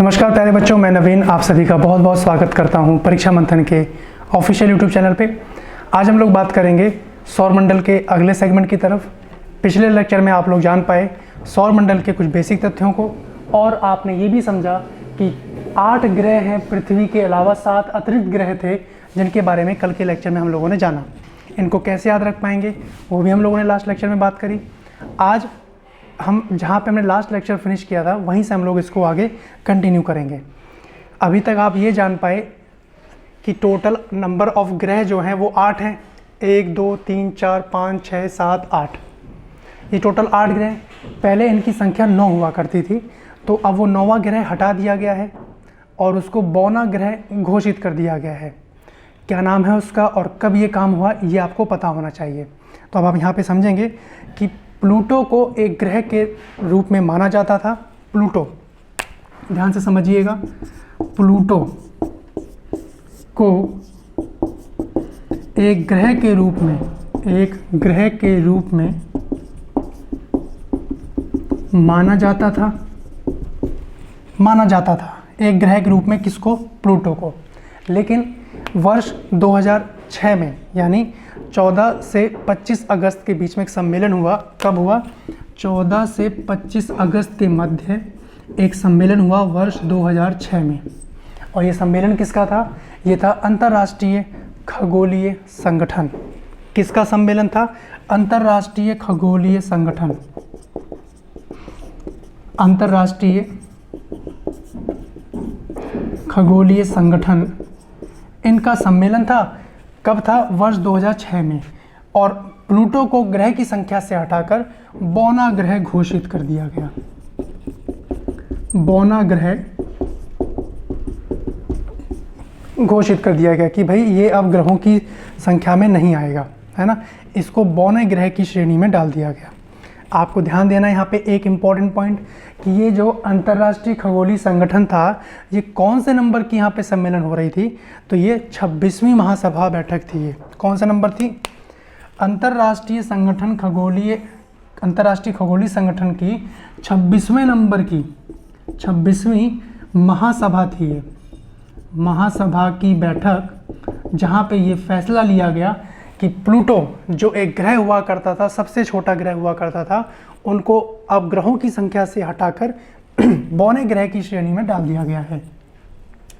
नमस्कार प्यारे बच्चों, मैं नवीन आप सभी का बहुत बहुत स्वागत करता हूं परीक्षा मंथन के ऑफिशियल यूट्यूब चैनल पे। आज हम लोग बात करेंगे सौरमंडल के अगले सेगमेंट की तरफ। पिछले लेक्चर में आप लोग जान पाए सौरमंडल के कुछ बेसिक तथ्यों को, और आपने ये भी समझा कि 8 ग्रह हैं पृथ्वी के अलावा 7 अतिरिक्त ग्रह थे जिनके बारे में कल के लेक्चर में हम लोगों ने जाना। इनको कैसे याद रख पाएंगे वो भी हम लोगों ने लास्ट लेक्चर में बात करी। आज हम जहाँ पे हमने लास्ट लेक्चर फिनिश किया था वहीं से हम लोग इसको आगे कंटिन्यू करेंगे। अभी तक आप ये जान पाए कि टोटल नंबर ऑफ ग्रह जो हैं वो 8 हैं। 1 2 3 4 5 6 7 8, ये टोटल 8 ग्रह। पहले इनकी संख्या 9 हुआ करती थी, तो अब वो 9वां ग्रह हटा दिया गया है और उसको 12वां ग्रह घोषित कर दिया गया है। क्या नाम है उसका और कब ये काम हुआ ये आपको पता होना चाहिए। तो अब आप यहाँ पे समझेंगे कि प्लूटो को एक ग्रह के रूप में माना जाता था। प्लूटो, ध्यान से समझिएगा, प्लूटो को एक ग्रह के रूप में माना जाता था एक ग्रह के रूप में। किसको? प्लूटो को। लेकिन वर्ष 2006 में यानी 14 से 25 अगस्त के बीच में एक सम्मेलन हुआ। कब हुआ? 14 से 25 अगस्त के मध्य एक सम्मेलन हुआ वर्ष 2006 में। और ये सम्मेलन किसका था? ये था अंतर्राष्ट्रीय खगोलीय संगठन। किसका सम्मेलन था? अंतर्राष्ट्रीय खगोलीय संगठन। अंतर्राष्ट्रीय खगोलीय संगठन, इनका सम्मेलन था। कब था? वर्ष 2006 में। और प्लूटो को ग्रह की संख्या से हटाकर 12वां ग्रह घोषित कर दिया गया। 12वां ग्रह घोषित कर दिया गया कि भाई ये अब ग्रहों की संख्या में नहीं आएगा, है ना। इसको 12वें ग्रह की श्रेणी में डाल दिया गया। आपको ध्यान देना है यहाँ पे एक इम्पॉर्टेंट पॉइंट कि ये जो अंतर्राष्ट्रीय खगोलीय संगठन था, ये कौन से नंबर की यहाँ पे सम्मेलन हो रही थी? तो ये 26वीं महासभा बैठक थी। ये कौन सा नंबर थी? अंतर्राष्ट्रीय खगोलीय संगठन की 26वें नंबर की 26वीं महासभा थी। ये महासभा की बैठक जहाँ पे ये फैसला लिया गया कि प्लूटो जो एक ग्रह हुआ करता था, सबसे छोटा ग्रह हुआ करता था, उनको अब ग्रहों की संख्या से हटाकर 12वें ग्रह की श्रेणी में डाल दिया गया है।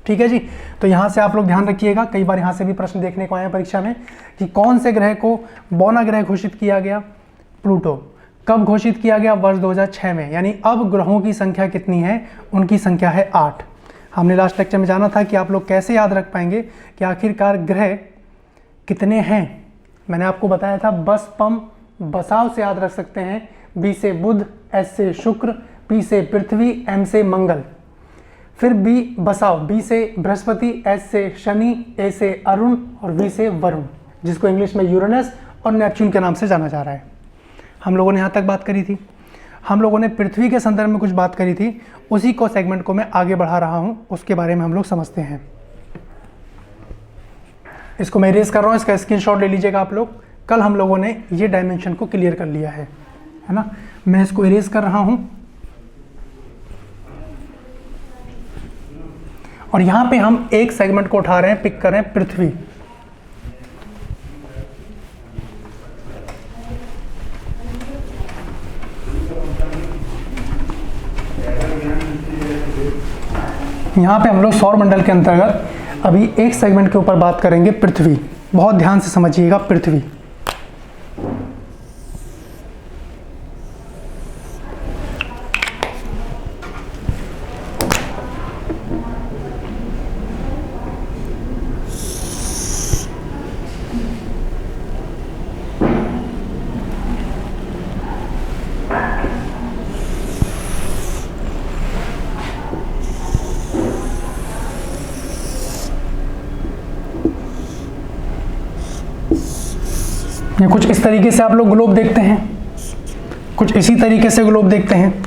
ठीक है जी। तो यहाँ से आप लोग ध्यान रखिएगा, कई बार यहाँ से भी प्रश्न देखने को आए हैं परीक्षा में कि कौन से ग्रह को 12वां ग्रह घोषित किया गया? प्लूटो। कब घोषित किया गया? वर्ष 2006 में। यानी अब ग्रहों की संख्या कितनी है? उनकी संख्या है 8। हमने लास्ट लेक्चर में जाना था कि आप लोग कैसे याद रख पाएंगे कि आखिरकार ग्रह कितने हैं। मैंने आपको बताया था बस पम बसाव से याद रख सकते हैं। बी से बुध, एस से शुक्र, पी से पृथ्वी, एम से मंगल। फिर बी बसाव, बी से बृहस्पति, एस से शनि, ए से अरुण और वी से वरुण, जिसको इंग्लिश में यूरेनस और नेपच्यून के नाम से जाना जा रहा है। हम लोगों ने यहाँ तक बात करी थी। हम लोगों ने पृथ्वी के संदर्भ में कुछ बात करी थी, उसी को सेगमेंट को मैं आगे बढ़ा रहा हूँ, उसके बारे में हम लोग समझते हैं। इसको मैं इरेज कर रहा हूँ, इसका स्क्रीनशॉट ले लीजिएगा आप लोग। कल हम लोगों ने ये डायमेंशन को क्लियर कर लिया है ना। मैं इसको इरेज कर रहा हूँ और यहाँ पे हम एक सेगमेंट को उठा रहे हैं, पिक कर रहे हैं, पृथ्वी। यहाँ पे हम लोग सौरमंडल के अंतर्गत अभी एक सेगमेंट के ऊपर बात करेंगे, पृथ्वी। बहुत ध्यान से समझिएगा, पृथ्वी। ये कुछ इस तरीके से आप लोग ग्लोब देखते हैं, कुछ इसी तरीके से ग्लोब देखते हैं,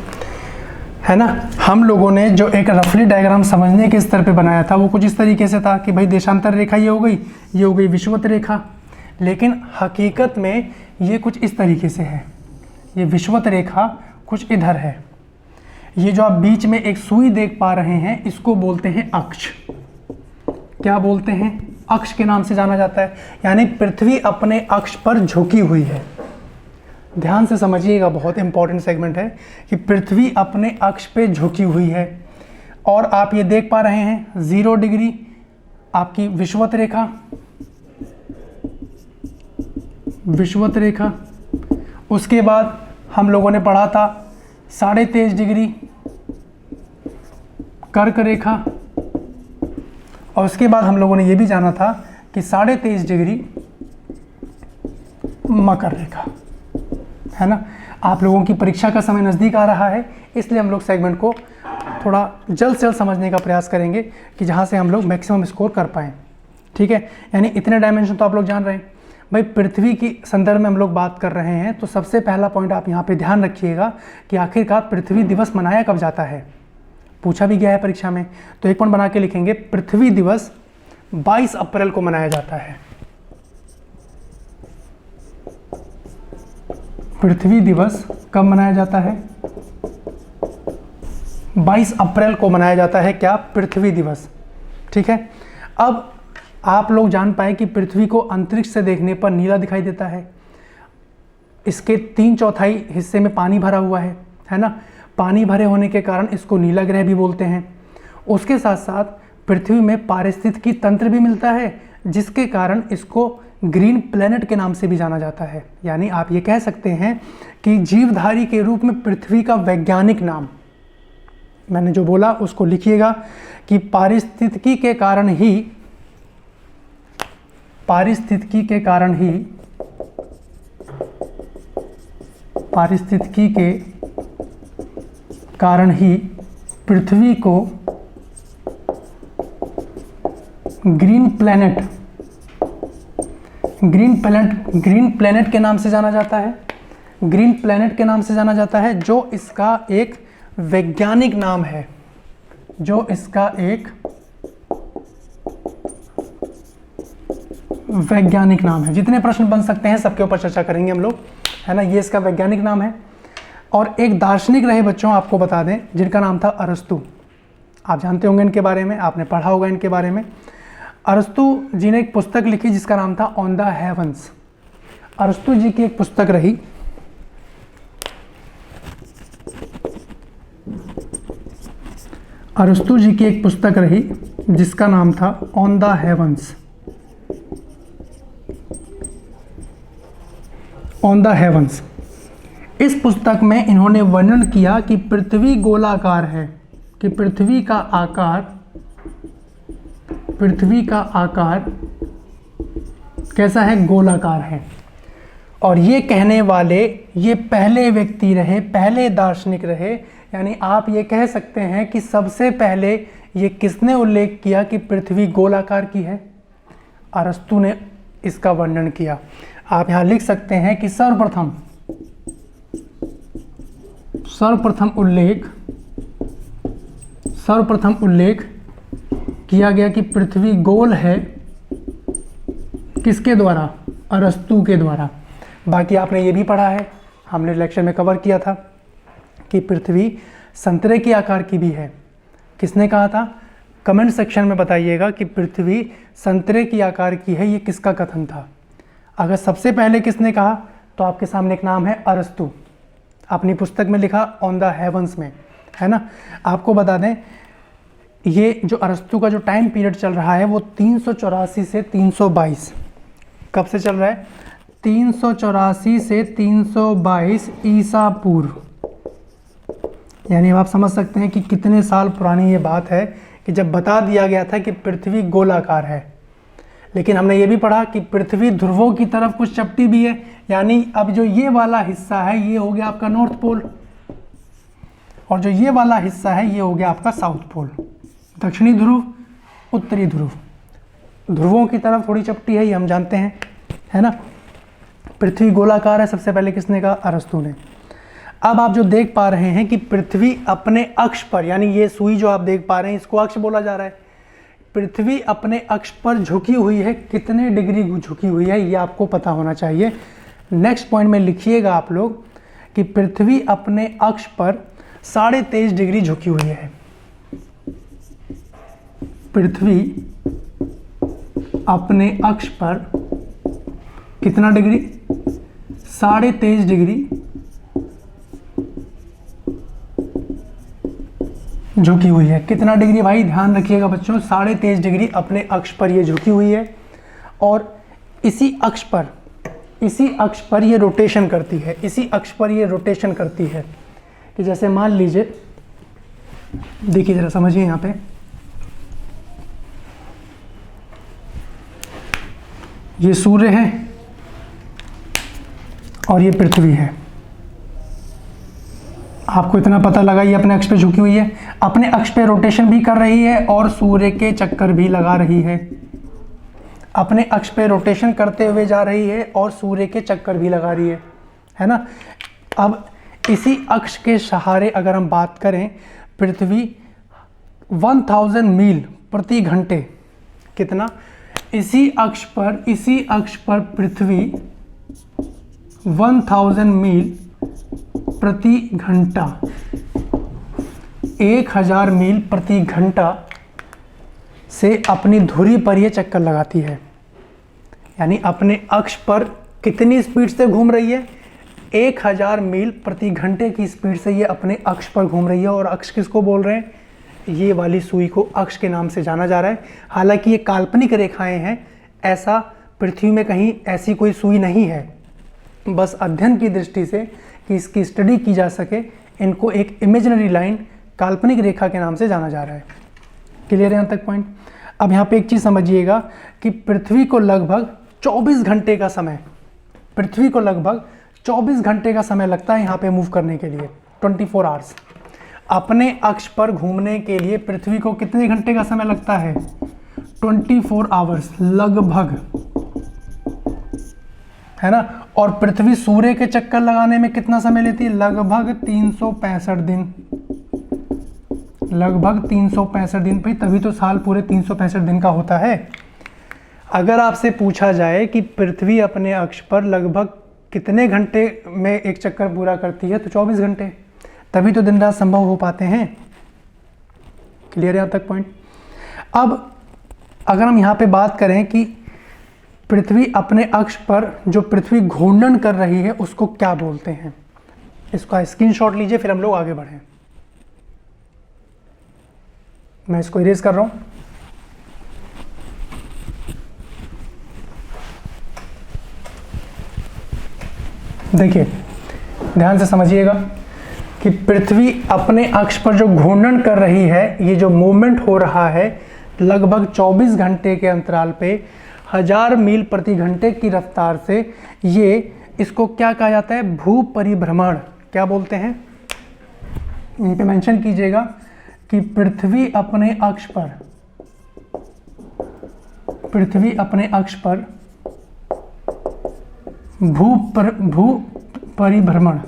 है ना। हम लोगों ने जो एक रफली डायग्राम समझने के स्तर पे बनाया था वो कुछ इस तरीके से था कि भाई देशांतर रेखा ये हो गई विषुवत रेखा। लेकिन हकीकत में ये कुछ इस तरीके से है, ये विषुवत रेखा कुछ इधर है। ये जो आप बीच में एक सुई देख पा रहे हैं इसको बोलते हैं अक्ष। क्या बोलते हैं? अक्ष के नाम से जाना जाता है। यानी पृथ्वी अपने अक्ष पर झुकी हुई है। ध्यान से समझिएगा, बहुत इंपॉर्टेंट सेगमेंट है कि पृथ्वी अपने अक्ष पे झुकी हुई है। और आप ये देख पा रहे हैं 0 डिग्री आपकी विषुवत रेखा, विषुवत रेखा। उसके बाद हम लोगों ने पढ़ा था 23.5 डिग्री कर्क रेखा, और उसके बाद हम लोगों ने ये भी जाना था कि 23.5 डिग्री मकर रेखा, है ना। आप लोगों की परीक्षा का समय नज़दीक आ रहा है, इसलिए हम लोग सेगमेंट को थोड़ा जल्द से जल्द समझने का प्रयास करेंगे कि जहाँ से हम लोग मैक्सिमम स्कोर कर पाएँ। ठीक है, यानी इतने डायमेंशन तो आप लोग जान रहे हैं। भाई पृथ्वी की संदर्भ में हम लोग बात कर रहे हैं, तो सबसे पहला पॉइंट आप यहाँ पे ध्यान रखिएगा कि आखिरकार पृथ्वी दिवस मनाया कब जाता है। पूछा भी गया है परीक्षा में, तो एक पॉइंट बना के लिखेंगे, पृथ्वी दिवस 22 अप्रैल को मनाया जाता है। पृथ्वी दिवस कब मनाया जाता है? 22 अप्रैल को मनाया जाता है। क्या? पृथ्वी दिवस। ठीक है, अब आप लोग जान पाए कि पृथ्वी को अंतरिक्ष से देखने पर नीला दिखाई देता है। इसके 3/4 हिस्से में पानी भरा हुआ है ना। पानी भरे होने के कारण इसको नीला ग्रह भी बोलते हैं। उसके साथ साथ पृथ्वी में पारिस्थितिकी तंत्र भी मिलता है, जिसके कारण इसको ग्रीन प्लैनेट के नाम से भी जाना जाता है। यानी आप ये कह सकते हैं कि जीवधारी के रूप में पृथ्वी का वैज्ञानिक नाम, मैंने जो बोला उसको लिखिएगा कि पारिस्थितिकी के कारण ही पृथ्वी को ग्रीन प्लैनेट के नाम से जाना जाता है। ग्रीन प्लैनेट के नाम से जाना जाता है, जो इसका एक वैज्ञानिक नाम है, जितने प्रश्न बन सकते हैं सबके ऊपर चर्चा करेंगे हम लोग, है ना। ये इसका वैज्ञानिक नाम है। और एक दार्शनिक रहे बच्चों, आपको बता दें, जिनका नाम था अरस्तु। आप जानते होंगे इनके बारे में, आपने पढ़ा होगा इनके बारे में। अरस्तु जी ने एक पुस्तक लिखी जिसका नाम था ऑन द हेवंस। अरस्तु जी की एक पुस्तक रही, जिसका नाम था on the heavens. On the heavens. इस पुस्तक में इन्होंने वर्णन किया कि पृथ्वी गोलाकार है, कि पृथ्वी का आकार कैसा है? गोलाकार है। और ये कहने वाले ये पहले व्यक्ति रहे, पहले दार्शनिक रहे। यानी आप ये कह सकते हैं कि सबसे पहले ये किसने उल्लेख किया कि पृथ्वी गोलाकार की है? अरस्तु ने इसका वर्णन किया। आप यहाँ लिख सकते हैं कि सर्वप्रथम उल्लेख किया गया कि पृथ्वी गोल है, किसके द्वारा? अरस्तु के द्वारा। बाकी आपने ये भी पढ़ा है, हमने लेक्चर में कवर किया था कि पृथ्वी संतरे के आकार की भी है। किसने कहा था? कमेंट सेक्शन में बताइएगा कि पृथ्वी संतरे की आकार की है, ये किसका कथन था। अगर सबसे पहले किसने कहा तो आपके सामने एक नाम है अरस्तु, अपनी पुस्तक में लिखा ऑन द हेवंस में, है ना। आपको बता दें ये जो अरस्तु का जो टाइम पीरियड चल रहा है वो 384 से 322, कब से चल रहा है? 384 से 322 ईसा पूर्व। यानी अब आप समझ सकते हैं कि कितने साल पुरानी ये बात है कि जब बता दिया गया था कि पृथ्वी गोलाकार है। लेकिन हमने ये भी पढ़ा कि पृथ्वी ध्रुवों की तरफ कुछ चपटी भी है। यानी अब जो ये वाला हिस्सा है ये हो गया आपका नॉर्थ पोल, और जो ये वाला हिस्सा है ये हो गया आपका साउथ पोल। दक्षिणी ध्रुव, उत्तरी ध्रुव, ध्रुवों की तरफ थोड़ी चपटी है, ये हम जानते हैं, है ना। पृथ्वी गोलाकार है, सबसे पहले किसने कहा? अरस्तु ने। अब आप जो देख पा रहे हैं कि पृथ्वी अपने अक्ष पर, यानी ये सुई जो आप देख पा रहे हैं इसको अक्ष बोला जा रहा है। पृथ्वी अपने अक्ष पर झुकी हुई है, कितने डिग्री झुकी हुई है ये आपको पता होना चाहिए। नेक्स्ट पॉइंट में लिखिएगा आप लोग कि पृथ्वी अपने अक्ष पर 23.5 डिग्री झुकी हुई है। पृथ्वी अपने अक्ष पर कितना डिग्री? 23.5 डिग्री झुकी हुई है। कितना डिग्री भाई? ध्यान रखिएगा बच्चों, 23.5 डिग्री अपने अक्ष पर ये झुकी हुई है और इसी अक्ष पर ये रोटेशन करती है। इसी अक्ष पर ये रोटेशन करती है कि जैसे मान लीजिए, देखिए जरा समझिए, यहाँ पे ये सूर्य है और ये पृथ्वी है। आपको इतना पता लगा ये अपने अक्ष पे झुकी हुई है, अपने अक्ष पे रोटेशन भी कर रही है और सूर्य के चक्कर भी लगा रही है। अपने अक्ष पे रोटेशन करते हुए जा रही है और सूर्य के चक्कर भी लगा रही है ना। अब इसी अक्ष के सहारे अगर हम बात करें, पृथ्वी 1000 मील प्रति घंटे, कितना? इसी अक्ष पर पृथ्वी 1000 मील प्रति घंटा, 1000 मील प्रति घंटा से अपनी धुरी पर यह चक्कर लगाती है। यानी अपने अक्ष पर कितनी स्पीड से घूम रही है? 1000 मील प्रति घंटे की स्पीड से ये अपने अक्ष पर घूम रही है। और अक्ष किसको बोल रहे हैं? ये वाली सुई को अक्ष के नाम से जाना जा रहा है। हालांकि ये काल्पनिक रेखाएं हैं, ऐसा पृथ्वी में कहीं ऐसी कोई सुई नहीं है। बस अध्ययन की दृष्टि से कि इसकी स्टडी की जा सके, इनको एक इमेजिनरी लाइन, काल्पनिक रेखा के नाम से जाना जा रहा है। क्लियर है यहाँ तक पॉइंट? अब यहाँ पे एक चीज़ समझिएगा कि पृथ्वी को लगभग 24 घंटे का समय, पृथ्वी को लगभग 24 घंटे का समय लगता है यहाँ पे मूव करने के लिए, 24 आवर्स। अपने अक्ष पर घूमने के लिए पृथ्वी को कितने घंटे का समय लगता है? 24 आवर्स लगभग, है ना। और पृथ्वी सूर्य के चक्कर लगाने में कितना समय लेती है? लगभग 365 दिन, लगभग 365 दिन। भाई तभी तो साल पूरे 365 दिन का होता है। अगर आपसे पूछा जाए कि पृथ्वी अपने अक्ष पर लगभग कितने घंटे में एक चक्कर पूरा करती है, तो 24 घंटे। तभी तो दिन रात संभव हो पाते हैं। क्लियर है यहाँ तक पॉइंट? अब अगर हम यहाँ पे बात करें कि पृथ्वी अपने अक्ष पर जो पृथ्वी घूर्णन कर रही है उसको क्या बोलते हैं, इसका स्क्रीनशॉट लीजिए, फिर हम लोग आगे बढ़ें। मैं इसको इरेज कर रहा हूं। देखिए ध्यान से समझिएगा कि पृथ्वी अपने अक्ष पर जो घूर्णन कर रही है, ये जो मूवमेंट हो रहा है लगभग 24 घंटे के अंतराल पे 1000 मील प्रति घंटे की रफ्तार से, ये इसको क्या कहा जाता है? भू परिभ्रमण। क्या बोलते हैं? यहीं पे मेंशन कीजिएगा कि पृथ्वी अपने अक्ष पर भू परिभ्रमण,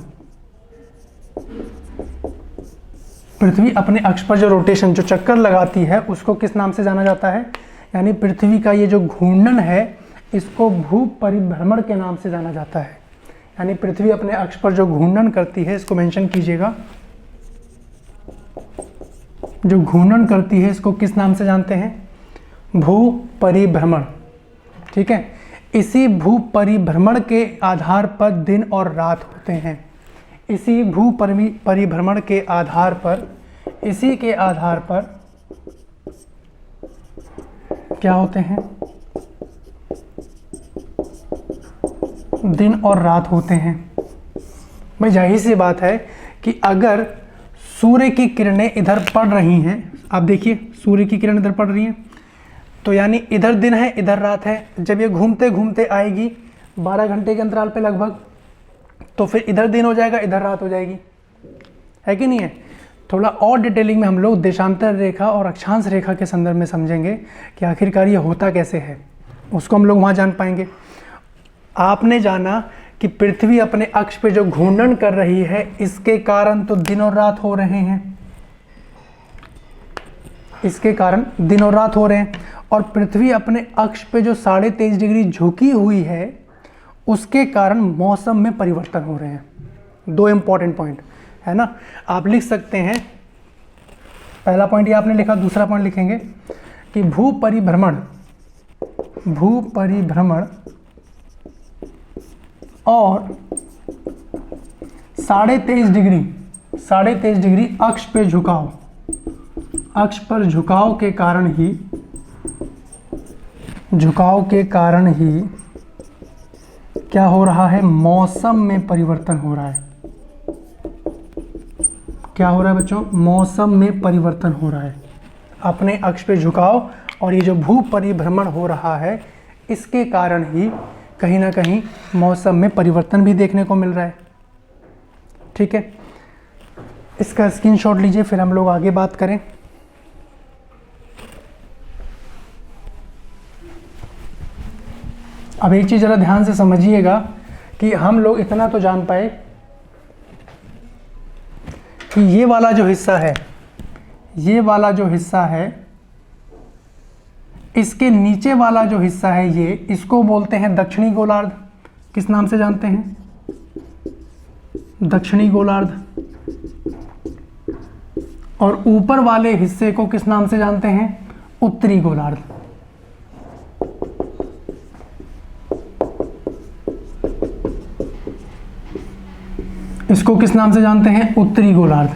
पृथ्वी अपने अक्ष पर जो रोटेशन, जो चक्कर लगाती है, उसको किस नाम से जाना जाता है? यानी पृथ्वी का ये जो घूर्णन है इसको भू परिभ्रमण के नाम से जाना जाता है। यानी पृथ्वी अपने अक्ष पर जो घूर्णन करती है, इसको मेंशन कीजिएगा, जो घूर्णन करती है इसको किस नाम से जानते हैं? भू परिभ्रमण। ठीक है। इसी भू परिभ्रमण के आधार पर दिन और रात होते हैं। इसी भू परिभ्रमण के आधार पर, इसी के आधार पर क्या होते हैं? दिन और रात होते हैं। भाई जाहिर सी बात है कि अगर सूर्य की किरणें इधर पड़ रही हैं, आप देखिए सूर्य की किरण इधर पड़ रही हैं, तो यानी इधर दिन है इधर रात है। जब ये घूमते घूमते आएगी 12 घंटे के अंतराल पे लगभग, तो फिर इधर दिन हो जाएगा इधर रात हो जाएगी, है कि नहीं है? थोड़ा और डिटेलिंग में हम लोग देशांतर रेखा और अक्षांश रेखा के संदर्भ में समझेंगे कि आखिरकार ये होता कैसे है, उसको हम लोग वहाँ जान पाएंगे। आपने जाना कि पृथ्वी अपने अक्ष पे जो घूर्णन कर रही है, इसके कारण तो दिन और रात हो रहे हैं, इसके कारण दिन और रात हो रहे हैं। और पृथ्वी अपने अक्ष पे जो 23.5 डिग्री झुकी हुई है, उसके कारण मौसम में परिवर्तन हो रहे हैं। दो इंपॉर्टेंट पॉइंट, है ना। आप लिख सकते हैं, पहला पॉइंट ये आपने लिखा, दूसरा पॉइंट लिखेंगे कि भू परिभ्रमण और 23.5 डिग्री अक्ष पर झुकाव के कारण ही क्या हो रहा है, मौसम में परिवर्तन हो रहा है। क्या हो रहा है बच्चों, मौसम में परिवर्तन हो रहा है। अपने अक्ष पे झुकाव और ये जो भू परिभ्रमण हो रहा है, इसके कारण ही कहीं ना कहीं मौसम में परिवर्तन भी देखने को मिल रहा है। ठीक है, इसका स्क्रीनशॉट लीजिए, फिर हम लोग आगे बात करें। अब एक चीज़ ज़रा ध्यान से समझिएगा कि हम लोग इतना तो जान पाए कि ये वाला जो हिस्सा है, इसके नीचे वाला जो हिस्सा है ये, इसको बोलते हैं दक्षिणी गोलार्ध। किस नाम से जानते हैं, दक्षिणी गोलार्ध। और ऊपर वाले हिस्से को किस नाम से जानते हैं, उत्तरी गोलार्ध। इसको किस नाम से जानते हैं, उत्तरी गोलार्ध।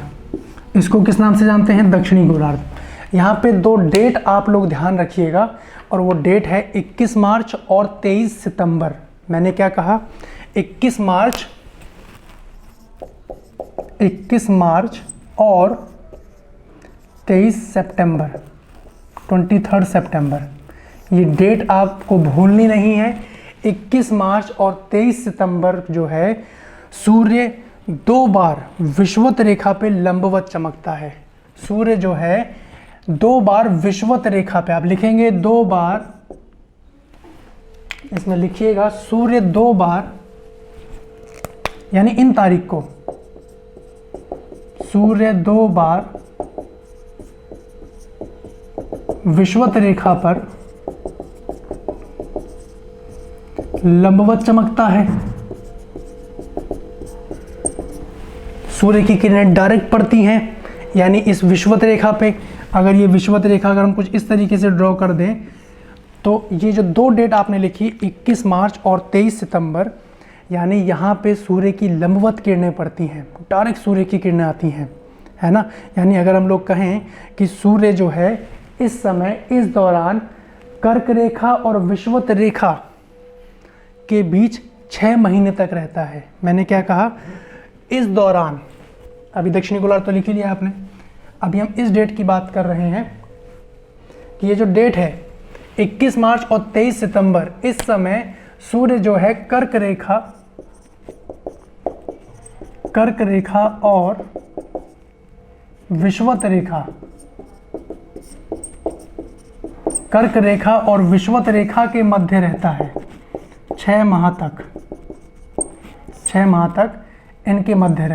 इसको किस नाम से जानते हैं, दक्षिणी गोलार्ध। यहाँ पे 2 डेट आप लोग ध्यान रखिएगा, और वो डेट है 21 मार्च और 23 सितंबर। मैंने क्या कहा, 21 मार्च और 23 सितंबर, 23 सितंबर। ये डेट आपको भूलनी नहीं है। 21 मार्च और 23 सितंबर जो है, सूर्य 2 बार विषुवत रेखा पे लंबवत चमकता है। सूर्य जो है 2 बार विषुवत रेखा पे, आप लिखेंगे 2 बार, इसमें लिखिएगा सूर्य 2 बार, यानी इन तारीख को सूर्य 2 बार विषुवत रेखा पर लंबवत चमकता है। सूर्य की किरणें डायरेक्ट पड़ती हैं, यानी इस विषुवत रेखा पे। अगर ये विषुवत रेखा अगर हम कुछ इस तरीके से ड्रॉ कर दें, तो ये जो 2 डेट आपने लिखी, 21 मार्च और 23 सितंबर, यानी यहाँ पे सूर्य की लंबवत किरणें पड़ती हैं, डायरेक्ट सूर्य की किरणें आती हैं, है ना। यानी अगर हम लोग कहें कि सूर्य जो है इस समय, इस दौरान कर्क रेखा और विषुवत रेखा के बीच 6 महीने तक रहता है। मैंने क्या कहा, इस दौरान। अभी दक्षिणी गोलार्ध तो लिख ही लिया आपने। अभी हम इस डेट की बात कर रहे हैं कि ये जो डेट है 21 मार्च और 23 सितंबर, इस समय सूर्य जो है कर्क रेखा और विषुवत रेखा के मध्य रहता है 6 माह तक इनके मध्य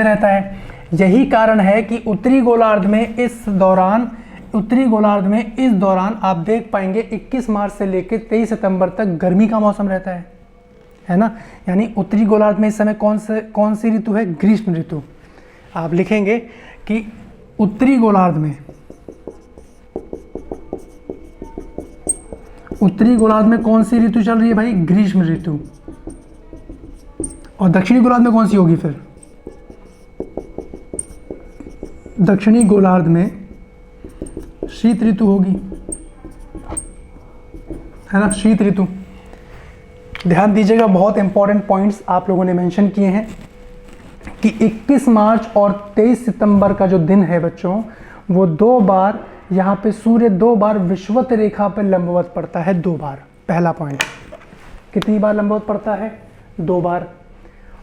रहता है। यही कारण है कि उत्तरी गोलार्ध में इस दौरान आप देख पाएंगे 21 मार्च से लेकर 23 सितंबर तक गर्मी का मौसम रहता है ना। यानी उत्तरी गोलार्ध में इस समय कौन सी ऋतु है, ग्रीष्म ऋतु। आप लिखेंगे कि उत्तरी गोलार्ध में कौन सी ऋतु चल रही है भाई, ग्रीष्म ऋतु। और दक्षिणी गोलार्ध में कौन सी होगी फिर, दक्षिणी गोलार्ध में शीत ऋतु होगी, है ना, शीत ऋतु। ध्यान दीजिएगा, बहुत इंपॉर्टेंट पॉइंट्स आप लोगों ने मेंशन किए हैं कि 21 मार्च और 23 सितंबर का जो दिन है बच्चों, वो 2 बार यहाँ पे सूर्य 2 बार विषुवत रेखा पे लंबवत पड़ता है, 2 बार। पहला पॉइंट, कितनी बार लंबवत पड़ता है, 2 बार।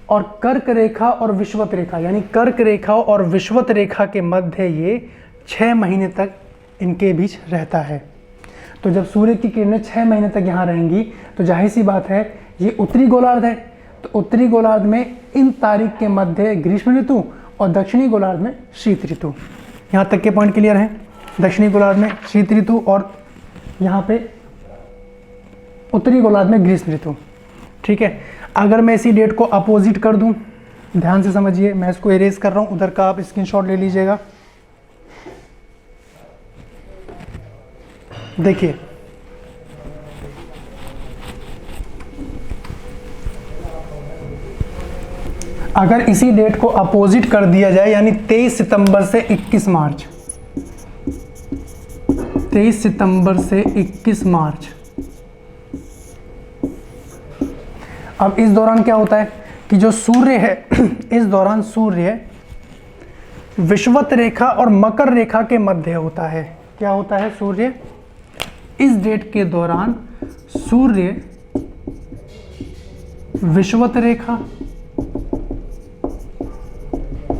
और कर्क रेखा और विषुवत रेखा, यानी कर्क रेखा और विषुवत रेखा के मध्य ये 6 महीने तक इनके बीच रहता है। तो जब सूर्य की किरणें 6 महीने तक यहाँ रहेंगी, तो जाहिर सी बात है ये उत्तरी गोलार्ध है, तो उत्तरी गोलार्ध में इन तारीख के मध्य ग्रीष्म ऋतु और दक्षिणी गोलार्ध में शीत ऋतु। यहाँ तक के पॉइंट क्लियर हैं, दक्षिणी गोलार्ध में शीत ऋतु और यहाँ पे उत्तरी गोलार्ध में ग्रीष्म ऋतु। ठीक है। अगर मैं इसी डेट को अपोजिट कर दूं, ध्यान से समझिए, मैं इसको इरेज कर रहा हूं, उधर का आप स्क्रीनशॉट ले लीजिएगा। देखिए अगर इसी डेट को अपोजिट कर दिया जाए, यानी 23 सितंबर से 21 मार्च, 23 सितंबर से 21 मार्च, अब इस दौरान क्या होता है कि जो सूर्य है इस दौरान सूर्य विषुवत रेखा और मकर रेखा के मध्य होता है। क्या होता है? सूर्य इस डेट के दौरान सूर्य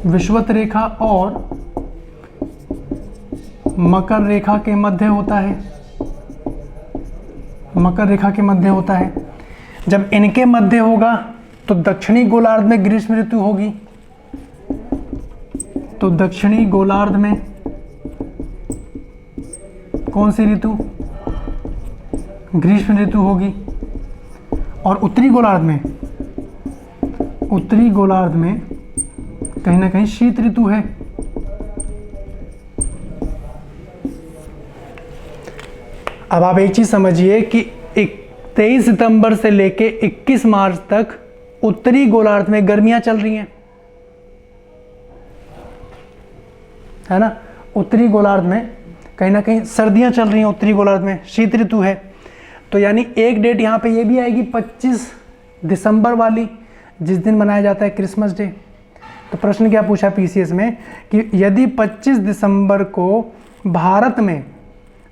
विषुवत रेखा और मकर रेखा के मध्य होता है। मकर रेखा के मध्य होता है। जब इनके मध्य होगा तो दक्षिणी गोलार्ध में ग्रीष्म ऋतु होगी। तो दक्षिणी गोलार्ध में कौन सी ऋतु? ग्रीष्म ऋतु होगी। और उत्तरी गोलार्ध में कहीं ना कहीं शीत ऋतु है। अब आप एक चीज समझिए कि 23 सितंबर से लेके 21 मार्च तक उत्तरी गोलार्ध में गर्मियां चल रही हैं, है ना। उत्तरी गोलार्ध में कहीं ना कहीं सर्दियां चल रही हैं, उत्तरी गोलार्ध में शीत ऋतु है। तो यानी एक डेट यहाँ पे ये भी आएगी 25 दिसंबर वाली, जिस दिन मनाया जाता है क्रिसमस डे। तो प्रश्न क्या पूछा पीसीएस में कि यदि 25 दिसंबर को भारत में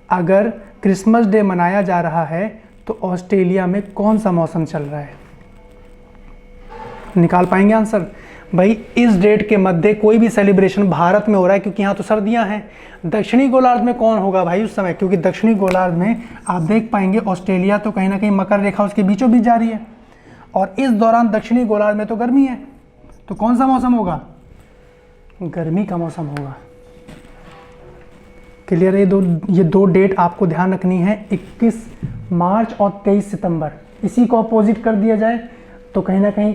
अगर क्रिसमस डे मनाया जा रहा है तो ऑस्ट्रेलिया में कौन सा मौसम चल रहा है? निकाल पाएंगे आंसर? भाई इस डेट के मध्य कोई भी सेलिब्रेशन भारत में हो रहा है क्योंकि यहाँ तो सर्दियाँ हैं। दक्षिणी गोलार्ध में कौन होगा भाई उस समय? क्योंकि दक्षिणी गोलार्ध में आप देख पाएंगे ऑस्ट्रेलिया तो कहीं ना कहीं मकर रेखा उसके बीचों बीच जा रही है, और इस दौरान दक्षिणी गोलार्ध में तो गर्मी है। तो कौन सा मौसम होगा? गर्मी का मौसम होगा। क्लियर है? ये दो डेट आपको ध्यान रखनी है, 21 मार्च और 23 सितंबर। इसी को अपोजिट कर दिया जाए तो कहीं ना कहीं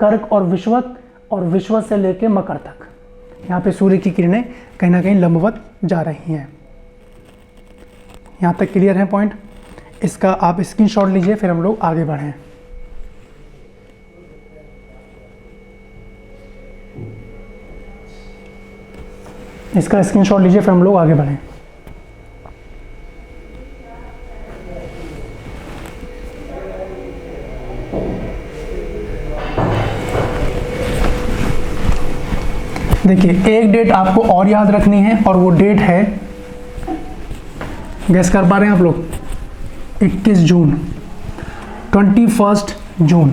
कर्क और विषुवत, और विषुवत से लेकर मकर तक यहाँ पे सूर्य की किरणें कहीं ना कहीं लंबवत जा रही हैं। यहाँ तक क्लियर है पॉइंट? इसका आप स्क्रीनशॉट लीजिए, फिर हम लोग आगे बढ़ें। इसका स्क्रीनशॉट लीजिए, फिर हम लोग आगे बढ़ें। देखिए एक डेट आपको और याद रखनी है, और वो डेट है, गैस कर पा रहे हैं आप लोग? 21 जून, 21 जून।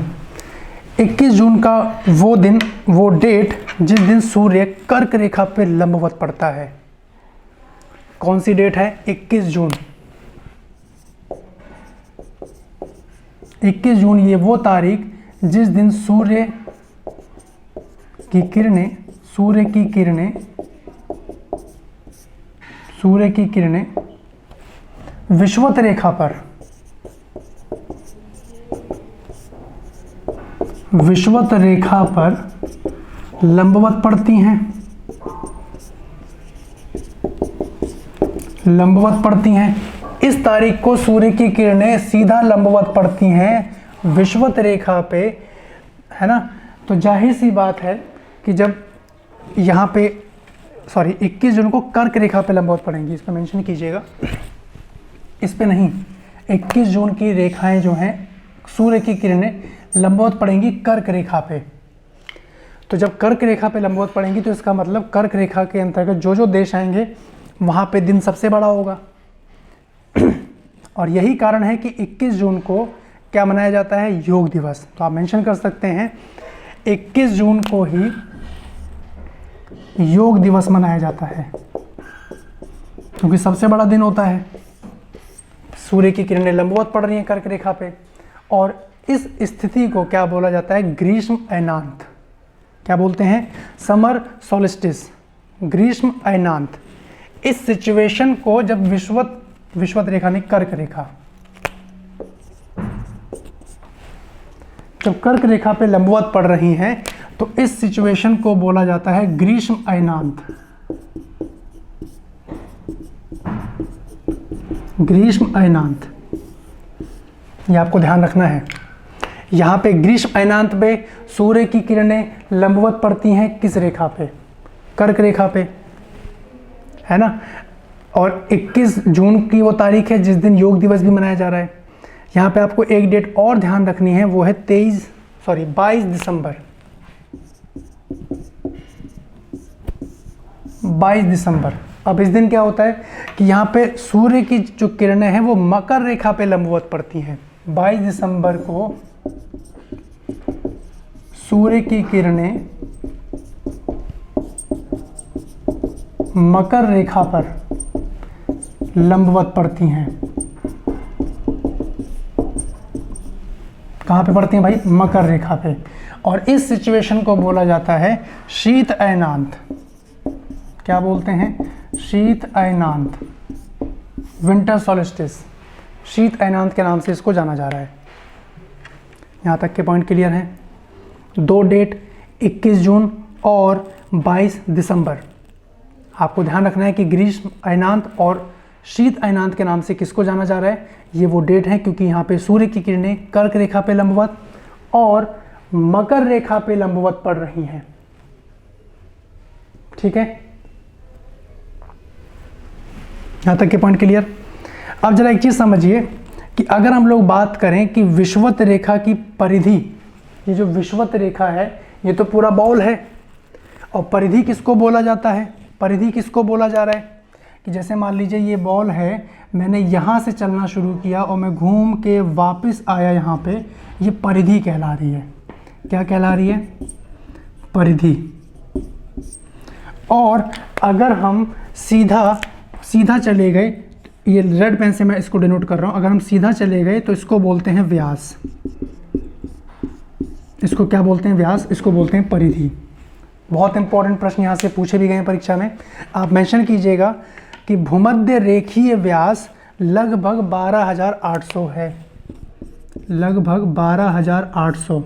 21 जून का वो दिन, वो डेट जिस दिन सूर्य कर्क रेखा पे लंबवत पड़ता है। कौन सी डेट है? 21 जून। 21 जून ये वो तारीख जिस दिन सूर्य की किरणें विषुवत रेखा पर लंबवत पड़ती हैं। इस तारीख को सूर्य की किरणें सीधा लंबवत पड़ती हैं विषुवत रेखा पे, है ना। तो जाहिर सी बात है कि जब यहाँ पे 21 जून को कर्क रेखा पे लंबवत पड़ेंगी, इस पर मेंशन कीजिएगा, इस पे नहीं। 21 जून की रेखाएं जो हैं, सूर्य की किरणें लंबवत पड़ेंगी कर्क रेखा पे। तो जब कर्क रेखा पे लंबवत पड़ेंगी तो इसका मतलब कर्क रेखा के अंतर्गत जो जो देश आएंगे वहाँ पे दिन सबसे बड़ा होगा। और यही कारण है कि 21 जून को क्या मनाया जाता है? योग दिवस। तो आप मेंशन कर सकते हैं 21 जून को ही योग दिवस मनाया जाता है, क्योंकि सबसे बड़ा दिन होता है, सूर्य की किरणें लंबवत पड़ रही हैं कर्क रेखा पे। और इस स्थिति को क्या बोला जाता है? ग्रीष्म अयनांत। क्या बोलते हैं? समर सोलिस्टिस, ग्रीष्म अयनांत। इस सिचुएशन को जब विषुवत रेखा नहीं, कर्क रेखा, जब कर्क रेखा पे लंबवत पड़ रही हैं तो इस सिचुएशन को बोला जाता है ग्रीष्म अयनांत। ग्रीष्म अयनांत, ये आपको ध्यान रखना है। यहाँ पे ग्रीष्म अयनांत पे सूर्य की किरणें लंबवत पड़ती हैं किस रेखा पे? कर्क रेखा पे, है ना। और 21 जून की वो तारीख है जिस दिन योग दिवस भी मनाया जा रहा है। यहाँ पे आपको एक डेट और ध्यान रखनी है, वो है 22 दिसंबर। 22 दिसंबर। अब इस दिन क्या होता है कि यहाँ पे सूर्य की जो किरणें हैं वो मकर रेखा पे लंबवत पड़ती हैं। 22 दिसंबर को सूर्य की किरणें मकर रेखा पर लंबवत पड़ती हैं। कहाँ पे पड़ती हैं भाई? मकर रेखा पे। और इस सिचुएशन को बोला जाता है शीत अयनांत। क्या बोलते हैं? शीत अयनांत, विंटर सॉल्स्टिस। शीत अयनांत के नाम से इसको जाना जा रहा है। यहाँ तक के पॉइंट क्लियर हैं? दो डेट 21 जून और 22 दिसंबर। आपको ध्यान रखना है कि ग्रीष्म अयनांत और शीत अयनांत के नाम से किसको जाना जा रहा है। ये वो डेट है क्योंकि यहाँ पे सूर्य की किरणें कर्क रेखा पे लंबवत और मकर रेखा पे लंबवत पड़ रही हैं। ठीक है, यहाँ तक के पॉइंट क्लियर। अब जरा एक चीज समझिए कि अगर हम लोग बात करें कि विषुवत रेखा की परिधि, ये जो विषुवत रेखा है ये तो पूरा बॉल है, और परिधि किसको बोला जाता है? परिधि किसको बोला जा रहा है कि जैसे मान लीजिए ये बॉल है, मैंने यहाँ से चलना शुरू किया और मैं घूम के वापस आया यहाँ पे, ये परिधि कहला रही है। क्या कहला रही है? परिधि। और अगर हम सीधा चले गए, ये रेड पेन से मैं इसको डिनोट कर रहा हूँ, अगर हम सीधा चले गए तो इसको बोलते हैं व्यास। इसको क्या बोलते हैं? व्यास। इसको बोलते हैं परिधि। बहुत इंपॉर्टेंट प्रश्न यहाँ से पूछे भी गए हैं परीक्षा में। आप मेंशन कीजिएगा कि भूमध्य रेखीय व्यास लगभग 12,800 है। लगभग 12,800।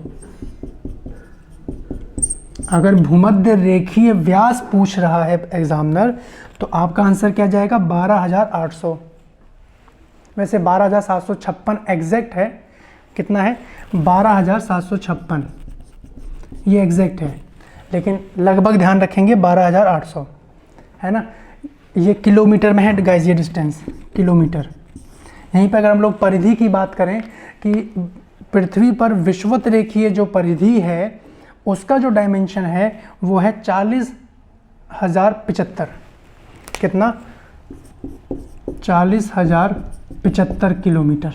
अगर भूमध्य रेखीय व्यास पूछ रहा है एग्जामिनर तो आपका आंसर क्या जाएगा? 12,800। वैसे 12,756 एग्जैक्ट है। कितना है? 12,756 ये एग्जैक्ट है, लेकिन लगभग ध्यान रखेंगे 12,800, है ना। ये किलोमीटर में है गाइस, ये डिस्टेंस किलोमीटर। यहीं पर अगर हम लोग परिधि की बात करें कि पृथ्वी पर विषुवत रेखीय जो परिधि है उसका जो डायमेंशन है वो है 40,075। कितना? 40,075 किलोमीटर।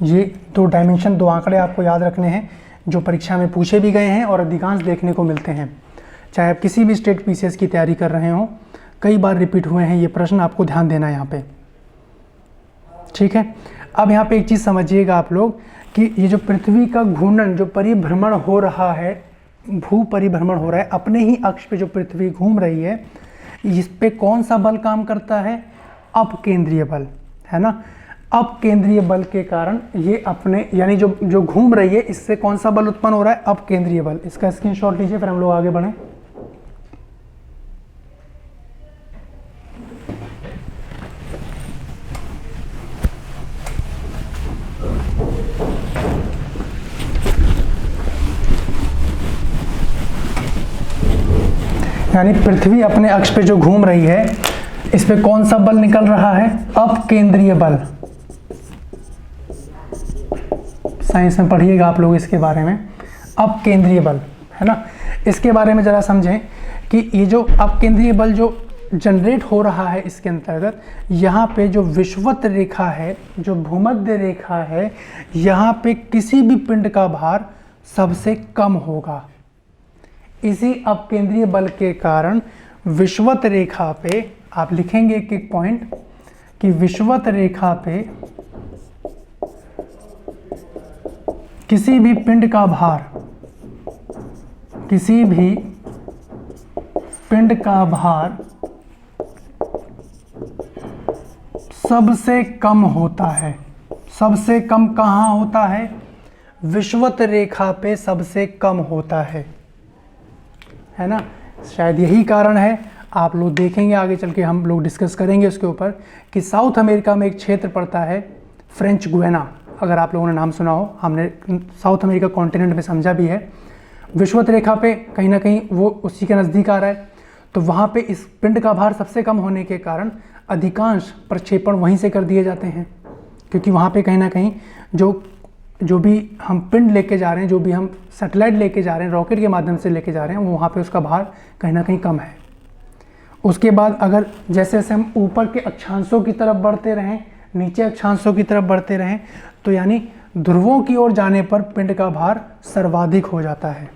ये दो डायमेंशन, दो आंकड़े आपको याद रखने हैं जो परीक्षा में पूछे भी गए हैं और अधिकांश देखने को मिलते हैं। चाहे आप किसी भी स्टेट पीसीएस की तैयारी कर रहे हो, कई बार रिपीट हुए हैं ये प्रश्न, आपको ध्यान देना है यहाँ पे। ठीक है, अब यहाँ पे एक चीज़ समझिएगा आप लोग कि ये जो पृथ्वी का घूर्णन, जो परिभ्रमण हो रहा है, भू परिभ्रमण हो रहा है, अपने ही अक्ष पे जो पृथ्वी घूम रही है, इस पे कौन सा बल काम करता है? अपकेंद्रीय बल, है ना। अपकेंद्रीय बल के कारण ये अपने, यानी जो घूम रही है, इससे कौन सा बल उत्पन्न हो रहा है? अपकेंद्रीय बल। इसका स्क्रीनशॉट लीजिए, फिर हम लोग आगे बढ़ें। यानी पृथ्वी अपने अक्ष पे जो घूम रही है, इस पे कौन सा बल निकल रहा है? अपकेंद्रीय बल। साइंस में पढ़िएगा आप लोग इसके बारे में, अपकेंद्रीय बल, है ना। इसके बारे में जरा समझें कि ये जो अपकेंद्रीय बल जो जनरेट हो रहा है, इसके अंतर्गत यहाँ पे जो विषुवत रेखा है, जो भूमध्य रेखा है, यहाँ पे किसी भी पिंड का भार सबसे कम होगा। इसी अपकेंद्रीय बल के कारण विषुवत रेखा पे आप लिखेंगे एक पॉइंट कि विषुवत रेखा पे किसी भी पिंड का भार, किसी भी पिंड का भार सबसे कम होता है। सबसे कम कहाँ होता है? विषुवत रेखा पे सबसे कम होता है ना। शायद यही कारण है, आप लोग देखेंगे आगे चल के, हम लोग डिस्कस करेंगे उसके ऊपर, कि साउथ अमेरिका में एक क्षेत्र पड़ता है फ्रेंच गुयाना, अगर आप लोगों ने नाम सुना हो, हमने साउथ अमेरिका कॉन्टिनेंट में समझा भी है। विषुवत रेखा पे कहीं ना कहीं वो उसी के नज़दीक आ रहा है, तो वहाँ पे इस पिंड का भार सबसे कम होने के कारण अधिकांश प्रक्षेपण वहीं से कर दिए जाते हैं, क्योंकि वहाँ पे कहीं ना कहीं जो भी हम पिंड लेके जा रहे हैं, जो भी हम सैटेलाइट लेके जा रहे हैं, रॉकेट के माध्यम से लेके जा रहे हैं, वो वहाँ पे उसका भार कहीं ना कहीं कम है। उसके बाद अगर जैसे जैसे हम ऊपर के अक्षांशों की तरफ बढ़ते रहें, नीचे अक्षांशों की तरफ बढ़ते रहें, तो यानी ध्रुवों की ओर जाने पर पिंड का भार सर्वाधिक हो जाता है।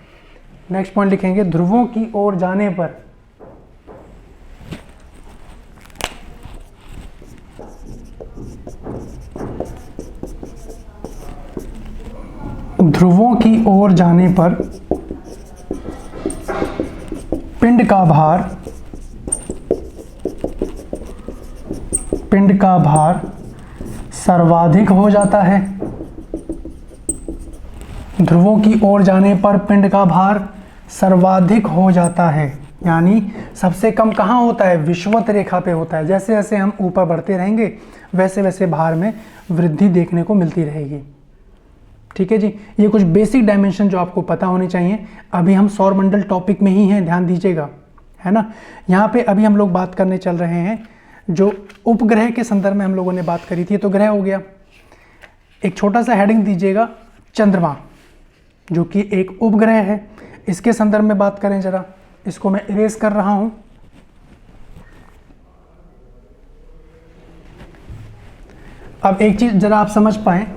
नेक्स्ट पॉइंट लिखेंगे, ध्रुवों की ओर जाने पर ध्रुवों की ओर जाने पर पिंड का भार सर्वाधिक हो जाता है। ध्रुवों की ओर जाने पर पिंड का भार सर्वाधिक हो जाता है, यानी सबसे कम कहाँ होता है? विषुवत रेखा पे होता है। जैसे जैसे हम ऊपर बढ़ते रहेंगे वैसे वैसे भार में वृद्धि देखने को मिलती रहेगी। ठीक है जी, ये कुछ बेसिक डायमेंशन जो आपको पता होने चाहिए। अभी हम सौरमंडल टॉपिक में ही हैं, ध्यान दीजिएगा, है ना। यहाँ पे अभी हम लोग बात करने चल रहे हैं, जो उपग्रह के संदर्भ में हम लोगों ने बात करी थी, तो ग्रह हो गया। एक छोटा सा हेडिंग दीजिएगा, चंद्रमा, जो कि एक उपग्रह है, इसके संदर्भ में बात करें जरा। इसको मैं इरेज कर रहा हूं। अब एक चीज जरा आप समझ पाए,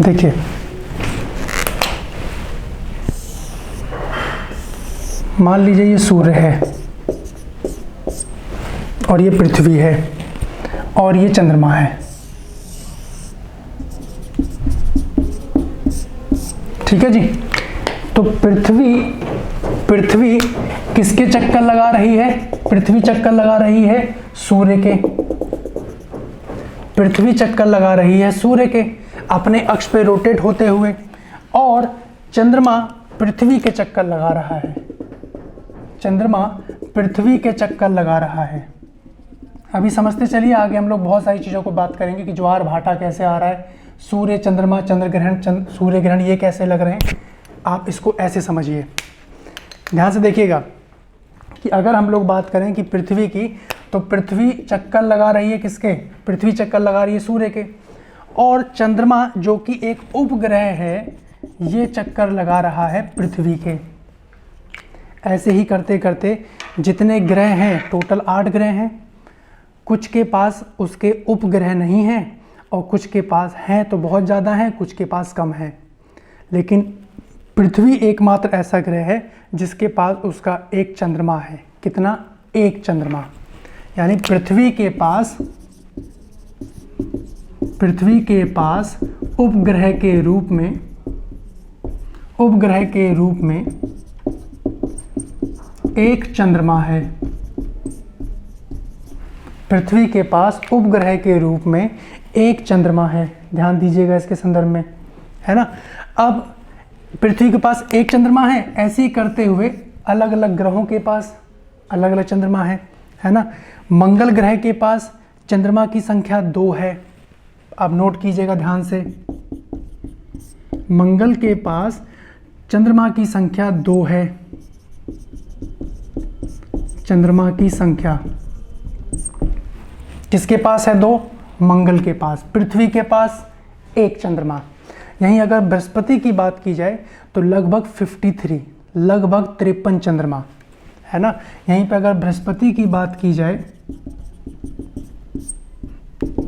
देखिए मान लीजिए ये सूर्य है और ये पृथ्वी है और ये चंद्रमा है, ठीक है जी। तो पृथ्वी किसके चक्कर लगा रही है? पृथ्वी चक्कर लगा रही है सूर्य के। पृथ्वी चक्कर लगा रही है सूर्य के अपने अक्ष पे रोटेट होते हुए, और चंद्रमा पृथ्वी के चक्कर लगा रहा है। चंद्रमा पृथ्वी के चक्कर लगा रहा है। अभी समझते चलिए, आगे हम लोग बहुत सारी चीज़ों को बात करेंगे कि ज्वार भाटा कैसे आ रहा है, सूर्य चंद्रमा चंद्र ग्रहण सूर्य ग्रहण ये कैसे लग रहे हैं। आप इसको ऐसे समझिए, ध्यान से देखिएगा कि अगर हम लोग बात करें कि पृथ्वी की, तो पृथ्वी चक्कर लगा रही है किसके? पृथ्वी चक्कर लगा रही है सूर्य के, और चंद्रमा जो कि एक उपग्रह है ये चक्कर लगा रहा है पृथ्वी के। ऐसे ही करते करते जितने ग्रह हैं, टोटल 8 ग्रह हैं, कुछ के पास उसके उपग्रह नहीं हैं और कुछ के पास हैं तो बहुत ज़्यादा हैं, कुछ के पास कम हैं। लेकिन पृथ्वी एकमात्र ऐसा ग्रह है जिसके पास उसका एक चंद्रमा है। कितना? एक चंद्रमा। यानी पृथ्वी के पास उपग्रह के रूप में एक चंद्रमा है। पृथ्वी के पास उपग्रह के रूप में एक चंद्रमा है, ध्यान दीजिएगा इसके संदर्भ में, है ना। अब पृथ्वी के पास एक चंद्रमा है, ऐसे ही करते हुए अलग अलग ग्रहों के पास अलग अलग चंद्रमा है ना। मंगल ग्रह के पास चंद्रमा की संख्या 2 है। आप नोट कीजिएगा ध्यान से, मंगल के पास चंद्रमा की संख्या 2 है। चंद्रमा की संख्या किसके पास है? 2। मंगल के पास। पृथ्वी के पास एक चंद्रमा। यहीं अगर बृहस्पति की बात की जाए तो लगभग 53, लगभग 53 चंद्रमा, है ना। यहीं पे अगर बृहस्पति की बात की जाए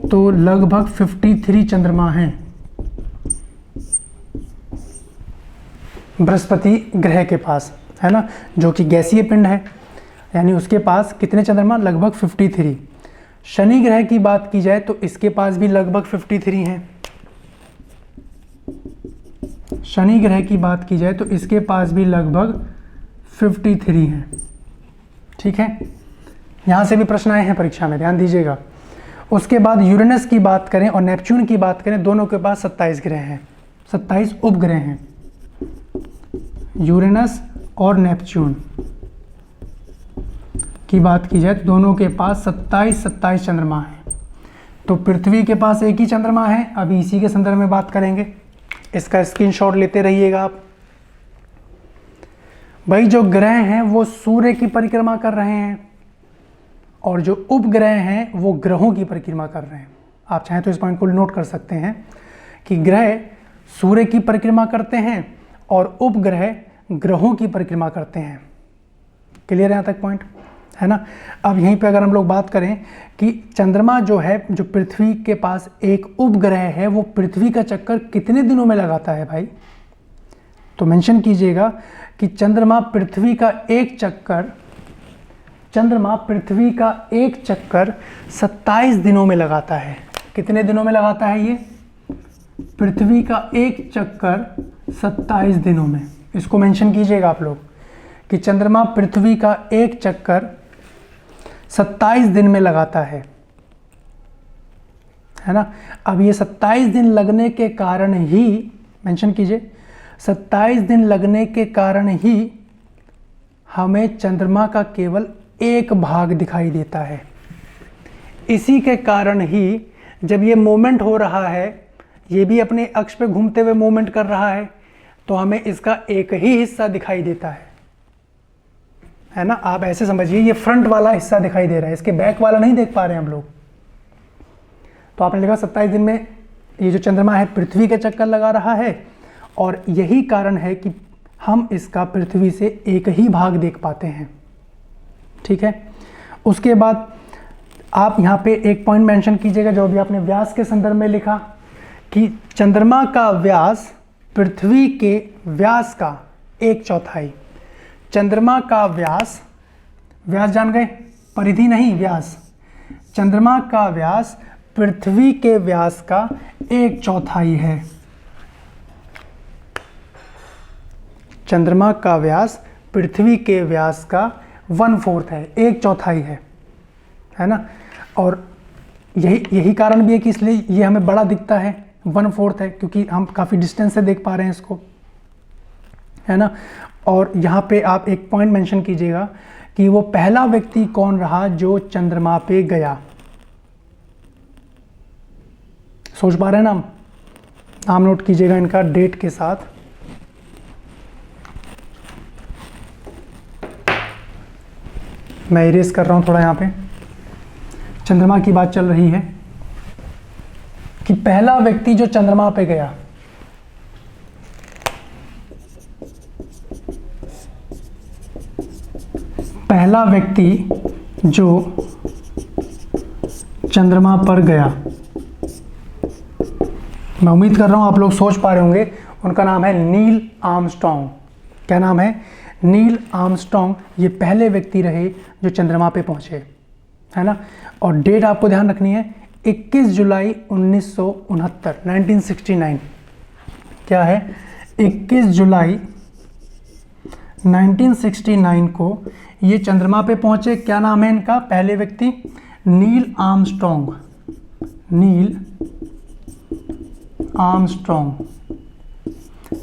तो लगभग 53 चंद्रमा हैं बृहस्पति ग्रह के पास, है ना, जो कि गैसीय पिंड है। यानी उसके पास कितने चंद्रमा? लगभग 53। शनि ग्रह की बात की जाए तो इसके पास भी लगभग 53 हैं। शनि ग्रह की बात की जाए तो इसके पास भी लगभग 53 है। ठीक है, यहाँ से भी प्रश्न आए हैं परीक्षा में, ध्यान दीजिएगा। उसके बाद यूरेनस की बात करें और नेपच्यून की बात करें, दोनों के पास 27 ग्रह हैं, 27 उपग्रह हैं। यूरेनस और नेपच्यून की बात की जाए तो दोनों के पास 27 चंद्रमा हैं। तो पृथ्वी के पास एक ही चंद्रमा है। अभी इसी के संदर्भ में बात करेंगे, इसका स्क्रीनशॉट लेते रहिएगा आप। भाई जो ग्रह हैं वो सूर्य की परिक्रमा कर रहे हैं और जो उपग्रह हैं वो ग्रहों की परिक्रमा कर रहे हैं। आप चाहें तो इस पॉइंट को नोट कर सकते हैं कि ग्रह सूर्य की परिक्रमा करते हैं और उपग्रह ग्रहों की परिक्रमा करते हैं। क्लियर है यहाँ तक पॉइंट, है ना। अब यहीं पे अगर हम लोग बात करें कि चंद्रमा जो है, जो पृथ्वी के पास एक उपग्रह है, वो पृथ्वी का चक्कर कितने दिनों में लगाता है भाई, तो मेंशन कीजिएगा कि चंद्रमा पृथ्वी का एक चक्कर 27 दिनों में लगाता है। कितने दिनों में लगाता है ये? पृथ्वी का एक चक्कर 27 दिनों में। इसको मेंशन कीजिएगा आप लोग कि चंद्रमा पृथ्वी का एक चक्कर 27 दिन में लगाता है ना। अब ये 27 दिन लगने के कारण ही, मेंशन कीजिए, 27 दिन लगने के कारण ही हमें चंद्रमा का केवल एक भाग दिखाई देता है। इसी के कारण ही जब ये मूवमेंट हो रहा है, ये भी अपने अक्ष पे घूमते हुए मूवमेंट कर रहा है, तो हमें इसका एक ही हिस्सा दिखाई देता है ना। आप ऐसे समझिए, ये फ्रंट वाला हिस्सा दिखाई दे रहा है, इसके बैक वाला नहीं देख पा रहे हैं हम लोग। तो आपने लिखा 27 दिन में ये जो चंद्रमा है पृथ्वी के चक्कर लगा रहा है, और यही कारण है कि हम इसका पृथ्वी से एक ही भाग देख पाते हैं। ठीक है, उसके बाद आप यहाँ पे एक पॉइंट मेंशन कीजिएगा, जो भी आपने व्यास के संदर्भ में लिखा कि चंद्रमा का व्यास पृथ्वी के व्यास का 1/4। चंद्रमा का व्यास, व्यास जान गए, परिधि नहीं, व्यास। चंद्रमा का व्यास पृथ्वी के व्यास का 1/4 है। चंद्रमा का व्यास पृथ्वी के व्यास का 1/4 है, 1/4 है ना। और यही कारण भी है कि इसलिए ये हमें बड़ा दिखता है, 1/4 है, क्योंकि हम काफ़ी डिस्टेंस से देख पा रहे हैं इसको, है ना। और यहाँ पे आप एक पॉइंट मेंशन कीजिएगा कि वो पहला व्यक्ति कौन रहा जो चंद्रमा पे गया। सोच पा रहे हैं ना हम? नाम नोट कीजिएगा इनका डेट के साथ। मैं इरेज कर रहा हूं थोड़ा, यहाँ पे चंद्रमा की बात चल रही है कि पहला व्यक्ति जो चंद्रमा पे गया, पहला व्यक्ति जो चंद्रमा पर गया, मैं उम्मीद कर रहा हूं आप लोग सोच पा रहे होंगे, उनका नाम है नील आर्मस्ट्रॉन्ग। क्या नाम है? Neil Armstrong. ये पहले व्यक्ति रहे जो चंद्रमा पे पहुंचे, है ना। और डेट आपको ध्यान रखनी है, 21 जुलाई 1969, 1969। क्या है? 21 जुलाई 1969 को ये चंद्रमा पे पहुंचे। क्या नाम है इनका? पहले व्यक्ति Neil Armstrong. Neil Armstrong.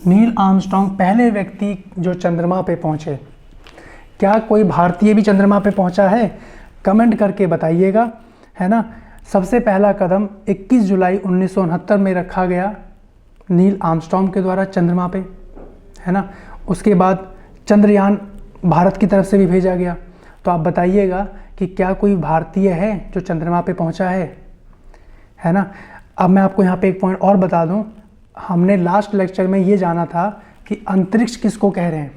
Neil Armstrong पहले व्यक्ति जो चंद्रमा पे पहुंचे। क्या कोई भारतीय भी चंद्रमा पे पहुंचा है? कमेंट करके बताइएगा, है ना। सबसे पहला कदम 21 जुलाई 1969 में रखा गया नील आर्मस्ट्रॉन्ग के द्वारा चंद्रमा पे, है ना। उसके बाद चंद्रयान भारत की तरफ से भी भेजा गया। तो आप बताइएगा कि क्या कोई भारतीय है जो चंद्रमा पे पहुंचा है ना। अब मैं आपको यहाँ पे एक पॉइंट और बता दूँ, हमने लास्ट लेक्चर में ये जाना था कि अंतरिक्ष किसको कह रहे हैं।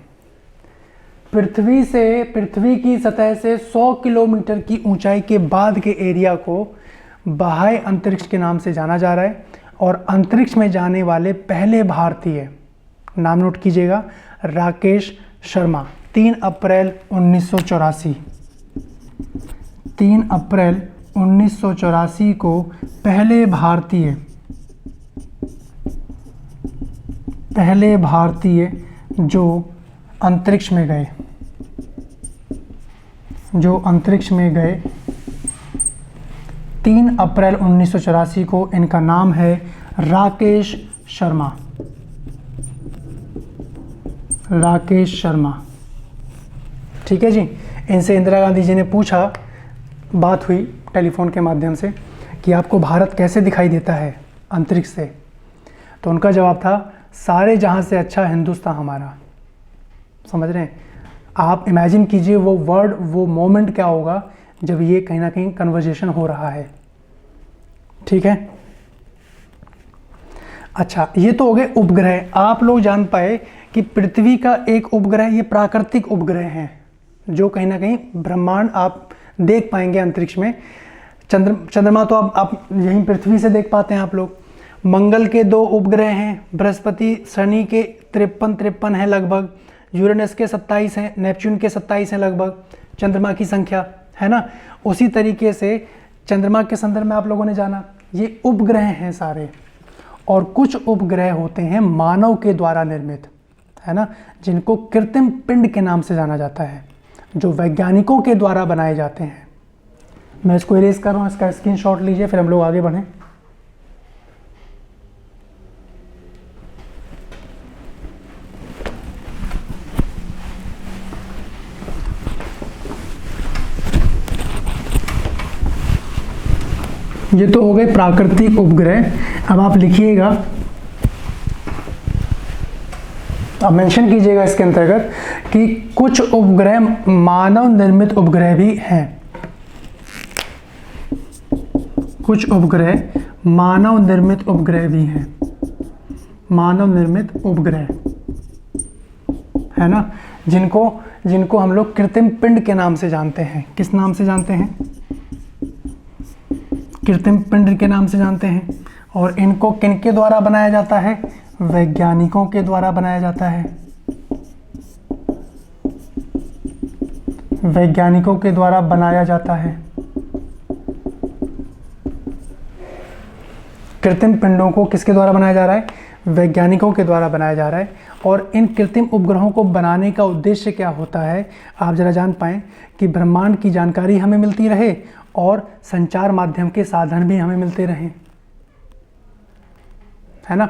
पृथ्वी की सतह से 100 किलोमीटर की ऊंचाई के बाद के एरिया को बाह्य अंतरिक्ष के नाम से जाना जा रहा है। और अंतरिक्ष में जाने वाले पहले भारतीय, नाम नोट कीजिएगा, राकेश शर्मा। 3 अप्रैल 1984। 3 अप्रैल 1984 को पहले भारतीय पहले भारतीय जो अंतरिक्ष में गए, जो अंतरिक्ष में गए 3 अप्रैल 1984 को, इनका नाम है राकेश शर्मा। राकेश शर्मा, ठीक है जी। इनसे इंदिरा गांधी जी ने पूछा, बात हुई टेलीफोन के माध्यम से कि आपको भारत कैसे दिखाई देता है अंतरिक्ष से, तो उनका जवाब था सारे जहां से अच्छा हिंदुस्तान हमारा। समझ रहे हैं आप? इमेजिन कीजिए वो वर्ड, वो मोमेंट क्या होगा जब ये कहीं ना कहीं कन्वर्जेशन हो रहा है, ठीक है। अच्छा, ये तो हो गए उपग्रह। आप लोग जान पाए कि पृथ्वी का एक उपग्रह, ये प्राकृतिक उपग्रह हैं जो कहीं ना कहीं ब्रह्मांड आप देख पाएंगे अंतरिक्ष में। चंद्रमा तो आप यहीं पृथ्वी से देख पाते हैं आप लोग। मंगल के 2 उपग्रह हैं, बृहस्पति शनि के 53 हैं लगभग, यूरेनस के 27 हैं, नेपच्यून के 27 हैं लगभग, चंद्रमा की संख्या है ना। उसी तरीके से चंद्रमा के संदर्भ में आप लोगों ने जाना ये उपग्रह हैं सारे, और कुछ उपग्रह होते हैं मानव के द्वारा निर्मित, है ना, जिनको कृत्रिम पिंड के नाम से जाना जाता है, जो वैज्ञानिकों के द्वारा बनाए जाते हैं। मैं इसको इरेज कर रहा हूँ, इसका स्क्रीनशॉट लीजिए, फिर हम लोग आगे बढ़ें। ये तो हो गए प्राकृतिक उपग्रह। अब आप लिखिएगा, अब मेंशन कीजिएगा इसके अंतर्गत कि कुछ उपग्रह मानव निर्मित उपग्रह भी हैं। कुछ उपग्रह मानव निर्मित उपग्रह भी हैं, मानव निर्मित उपग्रह, है ना, जिनको हम लोग कृत्रिम पिंड के नाम से जानते हैं। किस नाम से जानते हैं? कृत्रिम पिंड के नाम से जानते हैं। और इनको किनके द्वारा बनाया जाता है? वैज्ञानिकों के द्वारा बनाया जाता है। वैज्ञानिकों के द्वारा बनाया जाता है। कृत्रिम पिंडों को किसके द्वारा बनाया जा रहा है? वैज्ञानिकों के द्वारा बनाया जा रहा है। और इन कृत्रिम उपग्रहों को बनाने का उद्देश्य क्या होता है, आप जरा जान पाएँ कि ब्रह्मांड की जानकारी हमें मिलती रहे और संचार माध्यम के साधन भी हमें मिलते रहें, है ना।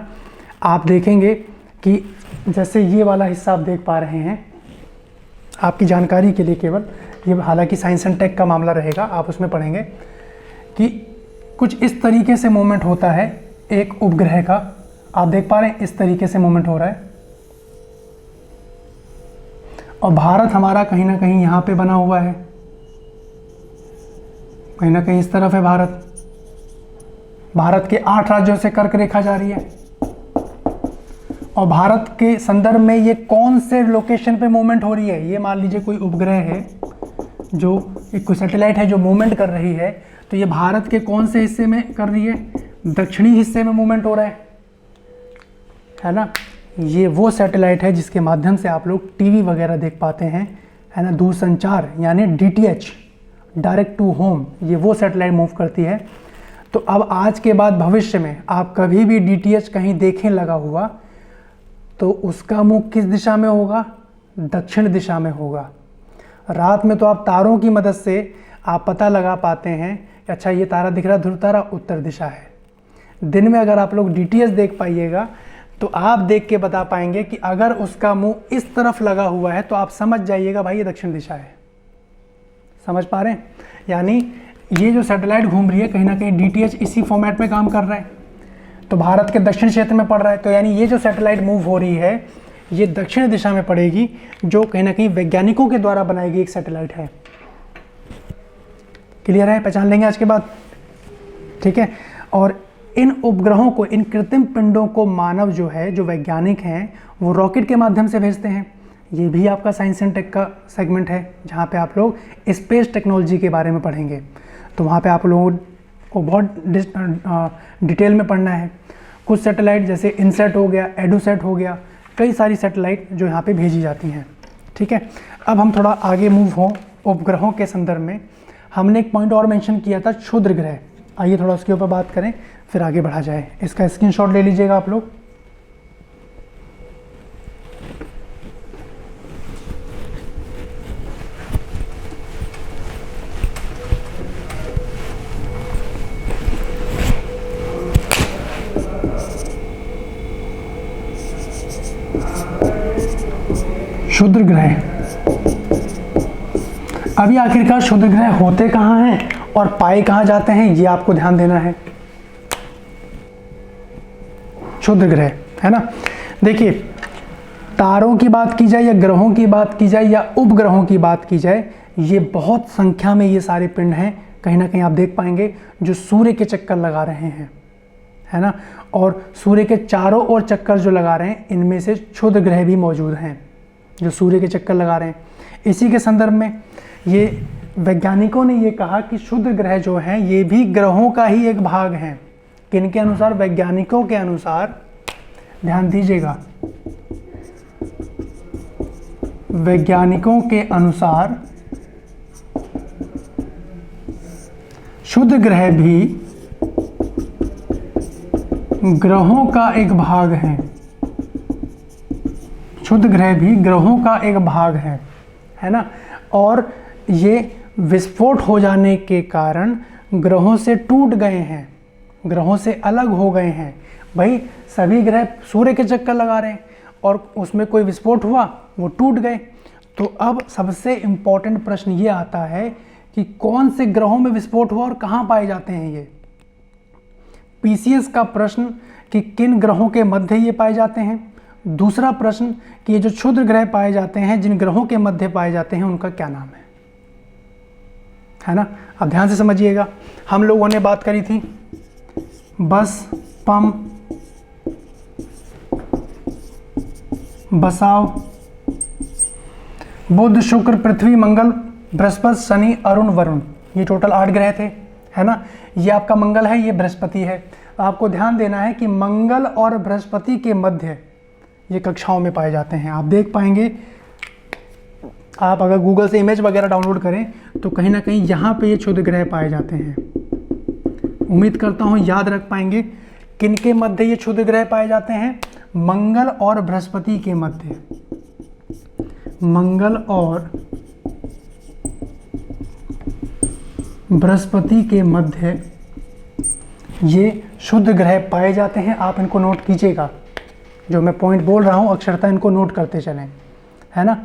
आप देखेंगे कि जैसे ये वाला हिस्सा आप देख पा रहे हैं, आपकी जानकारी के लिए केवल, ये हालांकि साइंस एंड टेक का मामला रहेगा, आप उसमें पढ़ेंगे कि कुछ इस तरीके से मूवमेंट होता है एक उपग्रह का। आप देख पा रहे हैं इस तरीके से मूवमेंट हो रहा है, और भारत हमारा कहीं ना कहीं यहाँ पे बना हुआ है, कहीं ना कहीं इस तरफ है भारत। भारत के 8 राज्यों से कर्क रेखा जा रही है, और भारत के संदर्भ में ये कौन से लोकेशन पे मूवमेंट हो रही है? ये मान लीजिए कोई उपग्रह है, जो एक कोई सैटेलाइट है जो मूवमेंट कर रही है, तो ये भारत के कौन से हिस्से में कर रही है? दक्षिणी हिस्से में मूवमेंट हो रहा है ना। ये वो सैटेलाइट है जिसके माध्यम से आप लोग टीवी वगैरह देख पाते हैं, है ना। दूरसंचार यानी DTH, डायरेक्ट टू होम, ये वो सैटेलाइट मूव करती है। तो अब आज के बाद भविष्य में आप कभी भी DTH कहीं देखें लगा हुआ, तो उसका मुख किस दिशा में होगा? दक्षिण दिशा में होगा। रात में तो आप तारों की मदद से आप पता लगा पाते हैं कि अच्छा ये तारा दिख रहा है, ध्रुव तारा उत्तर दिशा है। दिन में अगर आप लोग DTH देख पाइएगा तो आप देख के बता पाएंगे कि अगर उसका मुंह इस तरफ लगा हुआ है तो आप समझ जाइएगा भाई ये दक्षिण दिशा है। समझ पा रहे हैं? यानी ये जो सैटेलाइट घूम रही है कहीं ना कहीं DTH इसी फॉर्मेट में काम कर रहा है, तो भारत के दक्षिण क्षेत्र में पड़ रहा है। तो यानी ये जो सैटेलाइट मूव हो रही है ये दक्षिण दिशा में पड़ेगी, जो कहीं ना कहीं वैज्ञानिकों के द्वारा बनाई गई एक सैटेलाइट है। क्लियर है? पहचान लेंगे आज के बाद, ठीक है। और इन उपग्रहों को, इन कृत्रिम पिंडों को मानव जो है, जो वैज्ञानिक हैं, वो रॉकेट के माध्यम से भेजते हैं। ये भी आपका साइंस एंड टेक का सेगमेंट है, जहाँ पे आप लोग स्पेस टेक्नोलॉजी के बारे में पढ़ेंगे। तो वहाँ पे आप लोगों को बहुत डिटेल में पढ़ना है। कुछ सैटेलाइट जैसे इनसेट हो गया, एडुसेट हो गया, कई सारी सैटेलाइट जो यहाँ पे भेजी जाती हैं, ठीक है। अब हम थोड़ा आगे मूव हों उपग्रहों के संदर्भ में। हमने एक पॉइंट और मेंशन किया था, क्षुद्र ग्रह। आइए थोड़ा उसके ऊपर बात करें, फिर आगे बढ़ा जाए। इसका स्क्रीनशॉट ले लीजिएगा आप लोग। क्षुद्र ग्रह। अभी आखिरकार क्षुद्र ग्रह होते कहाँ हैं और पाए कहाँ जाते हैं, ये आपको ध्यान देना है। क्षुद्र ग्रह है ना, देखिए तारों की बात की जाए या ग्रहों की बात की जाए या उपग्रहों की बात की जाए, ये बहुत संख्या में ये सारे पिंड हैं, कहीं ना कहीं आप देख पाएंगे जो सूर्य के चक्कर लगा रहे हैं, है ना, और सूर्य के चारों ओर चक्कर जो लगा रहे हैं, इनमें से क्षुद्र ग्रह भी मौजूद हैं जो सूर्य के चक्कर लगा रहे हैं। इसी के संदर्भ में ये वैज्ञानिकों ने ये कहा कि क्षुद्र ग्रह जो हैं ये भी ग्रहों का ही एक भाग हैं। किनके अनुसार? वैज्ञानिकों के अनुसार, ध्यान दीजिएगा, वैज्ञानिकों के अनुसार क्षुद्र ग्रह भी ग्रहों का एक भाग है। क्षुद्र ग्रह भी ग्रहों का एक भाग है ना, और ये विस्फोट हो जाने के कारण ग्रहों से टूट गए हैं, ग्रहों से अलग हो गए हैं। भाई सभी ग्रह सूर्य के चक्कर लगा रहे हैं और उसमें कोई विस्फोट हुआ, वो टूट गए। तो अब सबसे इम्पोर्टेंट प्रश्न ये आता है कि कौन से ग्रहों में विस्फोट हुआ और कहाँ पाए जाते हैं ये। पीसीएस का प्रश्न कि किन ग्रहों के मध्य ये पाए जाते हैं। दूसरा प्रश्न कि ये जो क्षुद्र ग्रह पाए जाते हैं, जिन ग्रहों के मध्य पाए जाते हैं, उनका क्या नाम है ना। अब ध्यान से समझिएगा, हम लोगों ने बात करी थी बस, पम, बसाव, बुध, शुक्र, पृथ्वी, मंगल, बृहस्पति, शनि, अरुण, वरुण, ये टोटल 8 ग्रह थे, है ना। ये आपका मंगल है, ये बृहस्पति है। आपको ध्यान देना है कि मंगल और बृहस्पति के मध्य ये कक्षाओं में पाए जाते हैं। आप देख पाएंगे, आप अगर गूगल से इमेज वगैरह डाउनलोड करें तो कहीं ना कहीं यहाँ पे ये क्षुद्र ग्रह पाए जाते हैं। उम्मीद करता हूँ याद रख पाएंगे किनके मध्य ये क्षुद्र ग्रह पाए जाते हैं। मंगल और बृहस्पति के मध्य, मंगल और बृहस्पति के मध्य ये क्षुद्र ग्रह पाए जाते हैं। आप इनको नोट कीजिएगा, जो मैं पॉइंट बोल रहा हूँ अक्षरता इनको नोट करते चलें, है ना।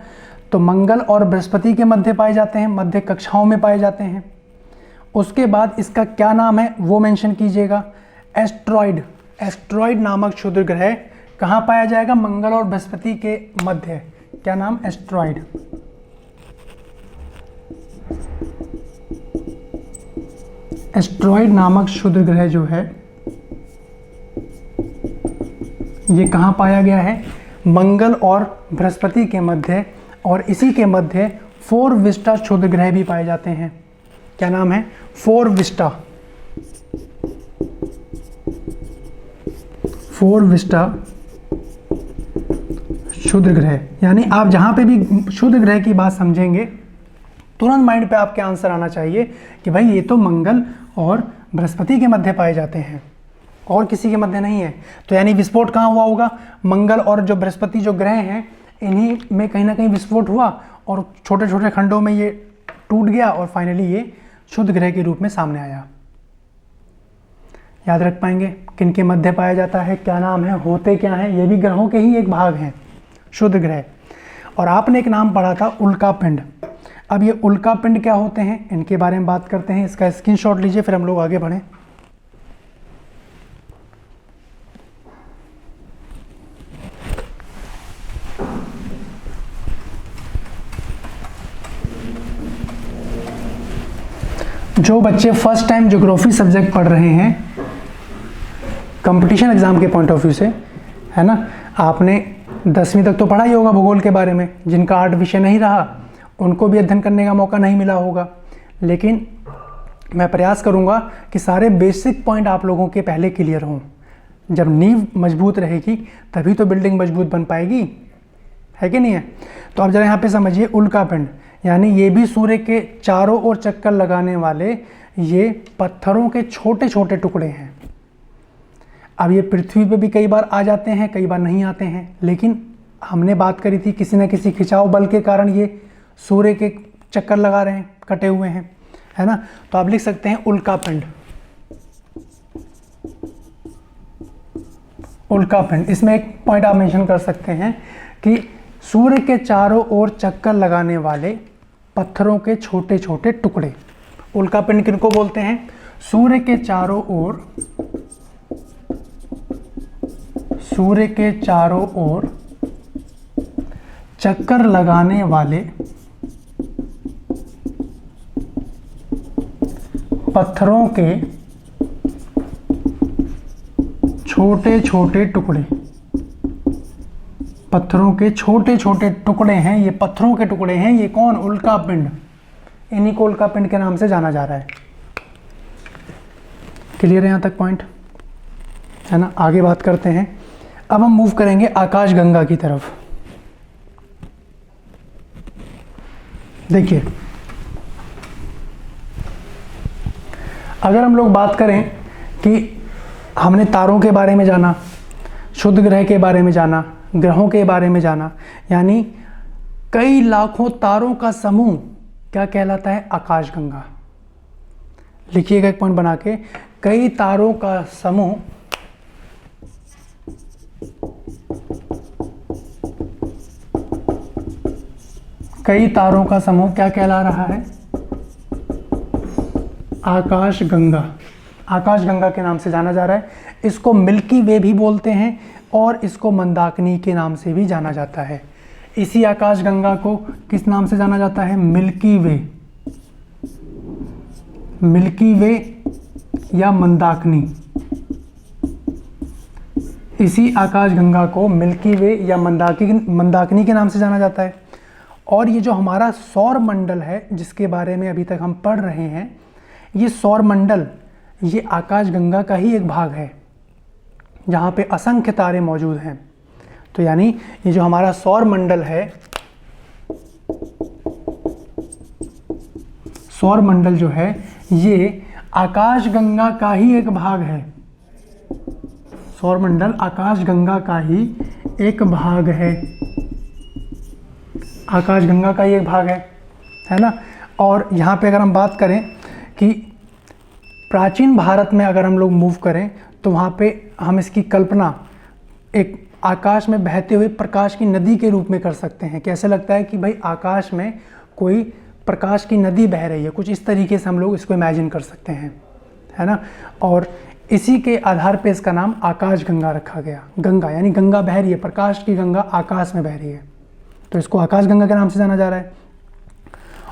तो मंगल और बृहस्पति के मध्य पाए जाते हैं, मध्य कक्षाओं में पाए जाते हैं। उसके बाद इसका क्या नाम है वो मेंशन कीजिएगा। एस्ट्रॉइड, एस्ट्रॉइड नामक क्षुद्र ग्रह कहाँ पाया जाएगा? मंगल और बृहस्पति के मध्य। क्या नाम? एस्ट्रॉइड। एस्ट्रॉइड नामक क्षुद्र ग्रह जो है ये कहाँ पाया गया है? मंगल और बृहस्पति के मध्य, और इसी के मध्य फोरविस्टा क्षुद्र ग्रह भी पाए जाते हैं। क्या नाम है? फोरविस्टा। फोरविस्टा क्षुद्र ग्रह, यानी आप जहाँ पे भी क्षुद्र ग्रह की बात समझेंगे तुरंत माइंड पे आपके आंसर आना चाहिए कि भाई ये तो मंगल और बृहस्पति के मध्य पाए जाते हैं और किसी के मध्य नहीं है। तो यानी विस्फोट कहाँ हुआ होगा? मंगल और जो बृहस्पति जो ग्रह हैं इन्हीं में कहीं ना कहीं विस्फोट हुआ और छोटे छोटे खंडों में ये टूट गया और फाइनली ये क्षुद्र ग्रह के रूप में सामने आया। याद रख पाएंगे किनके मध्य पाया जाता है, क्या नाम है, होते क्या हैं? ये भी ग्रहों के ही एक भाग हैं, क्षुद्र ग्रह। और आपने एक नाम पढ़ा था उल्कापिंड। अब ये उल्कापिंड क्या होते हैं इनके बारे में बात करते हैं। इसका स्क्रीनशॉट लीजिए, फिर हम लोग आगे बढ़ें। जो बच्चे फर्स्ट टाइम ज्योग्राफी सब्जेक्ट पढ़ रहे हैं कंपटीशन एग्जाम के पॉइंट ऑफ व्यू से, है ना, आपने 10वीं तक तो पढ़ा ही होगा भूगोल के बारे में। जिनका आर्ट विषय नहीं रहा उनको भी अध्ययन करने का मौका नहीं मिला होगा, लेकिन मैं प्रयास करूंगा कि सारे बेसिक पॉइंट आप लोगों के पहले क्लियर हों। जब नींव मजबूत रहेगी तभी तो बिल्डिंग मजबूत बन पाएगी, है कि नहीं है। तो अब जरा यहाँ पे समझिए, उल्कापिंड यानी ये भी सूर्य के चारों ओर चक्कर लगाने वाले ये पत्थरों के छोटे छोटे टुकड़े हैं। अब ये पृथ्वी पे भी कई बार आ जाते हैं, कई बार नहीं आते हैं, लेकिन हमने बात करी थी किसी न किसी खिंचाव बल के कारण ये सूर्य के चक्कर लगा रहे हैं, कटे हुए हैं, है ना। तो आप लिख सकते हैं उल्कापिंड। उल्कापिंड, इसमें एक पॉइंट आप मेंशन कर सकते हैं कि सूर्य के चारों ओर चक्कर लगाने वाले पत्थरों के छोटे छोटे टुकड़े। उल्का पिंड किनको बोलते हैं? सूर्य के चारों ओर चक्कर लगाने वाले पत्थरों के छोटे छोटे टुकड़े। पत्थरों के छोटे छोटे टुकड़े हैं, ये पत्थरों के टुकड़े हैं। ये कौन? उल्का पिंड। इन्हीं को उल्का पिंड के नाम से जाना जा रहा है। क्लियर है यहाँ तक पॉइंट, है ना? आगे बात करते हैं। अब हम मूव करेंगे आकाशगंगा की तरफ। देखिए, अगर हम लोग बात करें कि हमने तारों के बारे में जाना, शुद्ध ग्रह के बारे में जाना, ग्रहों के बारे में जाना, यानी कई लाखों तारों का समूह क्या कहलाता है? आकाशगंगा। लिखिएगा एक पॉइंट बना के, कई तारों का समूह क्या कहला रहा है? आकाशगंगा। आकाशगंगा के नाम से जाना जा रहा है। इसको मिल्की वे भी बोलते हैं और इसको मंदाकिनी के नाम से भी जाना जाता है। इसी आकाशगंगा को किस नाम से जाना जाता है? मिल्की वे। मिल्की वे या मंदाकिनी। इसी आकाशगंगा को मिल्की वे या मंदाकिनी के नाम से जाना जाता है। और ये जो हमारा सौर मंडल है, जिसके बारे में अभी तक हम पढ़ रहे हैं, ये सौर मंडल, ये आकाशगंगा का ही एक भाग है, जहाँ पे असंख्य तारे मौजूद हैं। तो यानी ये जो हमारा सौर मंडल है, सौर मंडल जो है, ये आकाशगंगा का ही एक भाग है। सौर मंडल आकाशगंगा का ही एक भाग है। आकाशगंगा का ही एक भाग है ना? और यहाँ पे अगर हम बात करें कि प्राचीन भारत में अगर हम लोग मूव करें, तो वहाँ पे हम इसकी कल्पना एक आकाश में बहते हुए प्रकाश की नदी के रूप में कर सकते हैं। कैसे लगता है कि भाई आकाश में कोई प्रकाश की नदी बह रही है, कुछ इस तरीके से हम लोग इसको इमेजिन कर सकते हैं, है ना? और इसी के आधार पे इसका नाम आकाशगंगा रखा गया। गंगा यानी गंगा बह रही है, प्रकाश की गंगा आकाश में बह रही है, तो इसको आकाशगंगा के नाम से जाना जा रहा है।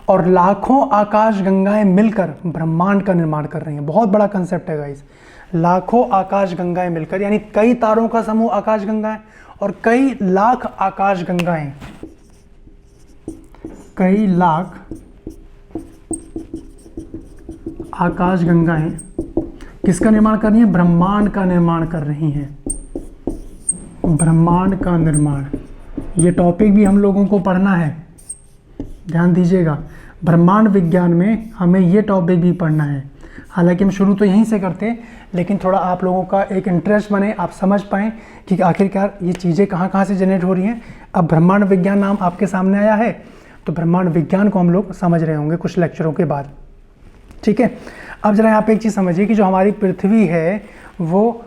और लाखों आकाशगंगाएं मिलकर ब्रह्मांड का निर्माण कर रही हैं। बहुत बड़ा कंसेप्ट है गाइस। लाखों आकाशगंगाएं मिलकर, यानी कई तारों का समूह आकाशगंगाएं, और कई लाख आकाशगंगाएं, कई लाख आकाशगंगाएं किसका निर्माण कर रही हैं? ब्रह्मांड का निर्माण कर रही हैं। ब्रह्मांड का निर्माण, ये टॉपिक भी हम लोगों को पढ़ना है, ध्यान दीजिएगा। ब्रह्मांड विज्ञान में हमें ये टॉपिक भी पढ़ना है। हालांकि हम शुरू तो यहीं से करते, लेकिन थोड़ा आप लोगों का एक इंटरेस्ट बने, आप समझ पाएँ कि आखिरकार ये चीज़ें कहाँ कहाँ से जनरेट हो रही हैं। अब ब्रह्मांड विज्ञान नाम आपके सामने आया है, तो ब्रह्मांड विज्ञान को हम लोग समझ रहे होंगे कुछ लेक्चरों के बाद, ठीक है? अब जरा यहाँ पे एक चीज़ समझिए कि जो हमारी पृथ्वी है वो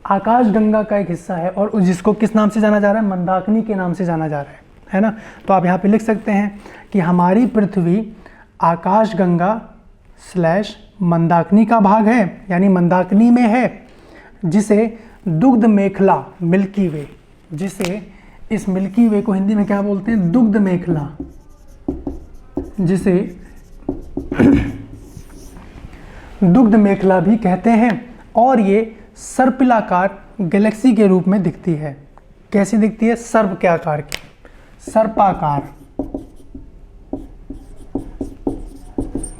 आकाशगंगा का एक हिस्सा है, और जिसको किस नाम से जाना जा रहा है? मंदाकिनी के नाम से जाना जा रहा है ना? तो आप यहाँ पे लिख सकते हैं कि हमारी पृथ्वी आकाशगंगा / मंदाकिनी का भाग है, यानी मंदाकिनी में है, जिसे दुग्ध मेखला, मिल्की वे, जिसे इस मिल्की वे को हिंदी में क्या बोलते हैं? दुग्ध मेखला, जिसे दुग्ध मेखला भी कहते हैं। और ये सर्पिलाकार गैलेक्सी के रूप में दिखती है। कैसी दिखती है? सर्प के आकार की, सर्पाकार।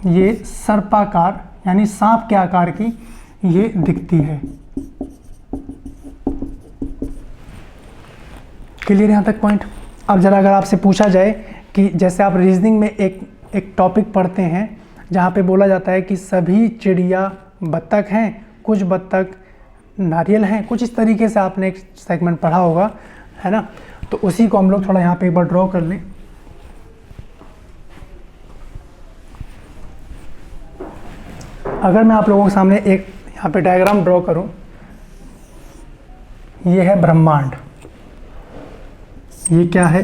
ये सर्पाकार यानी सांप के आकार की ये दिखती है। क्लियर यहाँ तक पॉइंट? अब जरा अगर आपसे पूछा जाए कि जैसे आप रीजनिंग में एक टॉपिक पढ़ते हैं जहाँ पे बोला जाता है कि सभी चिड़िया बत्तख हैं, कुछ बत्तख नारियल हैं, कुछ इस तरीके से आपने एक सेगमेंट पढ़ा होगा, है ना? तो उसी को हम लोग थोड़ा यहाँ पे एक बार ड्रॉ कर लें। अगर मैं आप लोगों के सामने एक यहाँ पे डायग्राम ड्रॉ करूँ, ये है ब्रह्मांड, ये क्या है,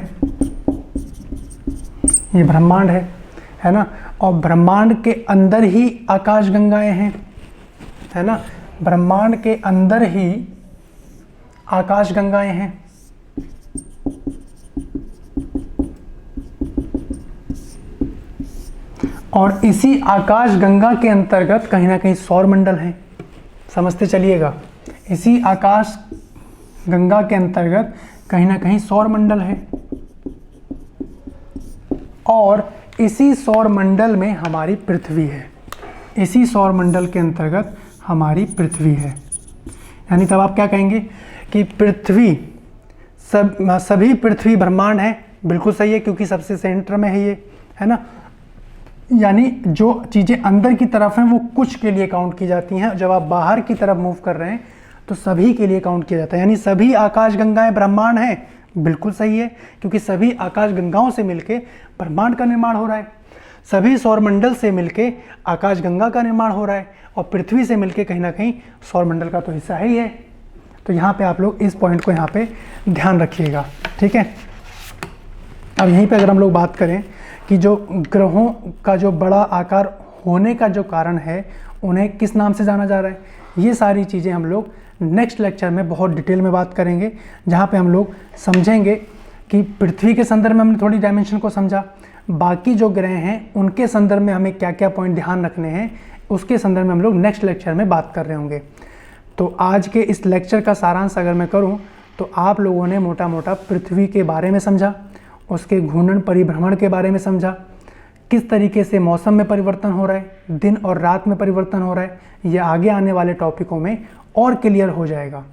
ये ब्रह्मांड है ना। और ब्रह्मांड के अंदर ही आकाशगंगाएं हैं, है ना, ब्रह्मांड के अंदर ही आकाशगंगाएं हैं। और इसी आकाशगंगा के अंतर्गत कहीं ना कहीं सौरमंडल है, समझते चलिएगा। इसी आकाश गंगा के अंतर्गत कहीं ना कहीं सौरमंडल है, और इसी सौरमंडल में हमारी पृथ्वी है। इसी सौरमंडल के अंतर्गत हमारी पृथ्वी है। यानी तब आप क्या कहेंगे कि पृथ्वी सभी पृथ्वी ब्रह्मांड है। बिल्कुल सही है, क्योंकि सबसे सेंटर में है ये, है ना। यानी जो चीज़ें अंदर की तरफ हैं वो कुछ के लिए काउंट की जाती हैं, जब आप बाहर की तरफ मूव कर रहे हैं तो सभी के लिए काउंट किया जाता है। यानी सभी आकाशगंगाएं ब्रह्मांड हैं। बिल्कुल सही है, क्योंकि सभी आकाशगंगाओं से मिलके ब्रह्मांड का निर्माण हो रहा है। सभी सौरमंडल से मिलके आकाशगंगा का निर्माण हो रहा है, और पृथ्वी से मिलके कहीं ना कहीं सौरमंडल का तो हिस्सा ही है। तो यहाँ पे आप लोग इस पॉइंट को यहाँ पे ध्यान रखिएगा, ठीक है। अब यहीं पे अगर हम लोग बात करें कि जो ग्रहों का जो बड़ा आकार होने का जो कारण है, उन्हें किस नाम से जाना जा रहा है, ये सारी चीज़ें हम लोग नेक्स्ट लेक्चर में बहुत डिटेल में बात करेंगे, जहाँ पे हम लोग समझेंगे कि पृथ्वी के संदर्भ में हमने थोड़ी डायमेंशन को समझा, बाकी जो ग्रह हैं उनके संदर्भ में हमें क्या क्या पॉइंट ध्यान रखने हैं, उसके संदर्भ में हम लोग नेक्स्ट लेक्चर में बात कर रहे होंगे। तो आज के इस लेक्चर का सारांश अगर मैं करूँ तो आप लोगों ने मोटा मोटा पृथ्वी के बारे में समझा, उसके घूर्णन परिभ्रमण के बारे में समझा, किस तरीके से मौसम में परिवर्तन हो रहा है, दिन और रात में परिवर्तन हो रहा है, ये आगे आने वाले टॉपिकों में और क्लियर हो जाएगा,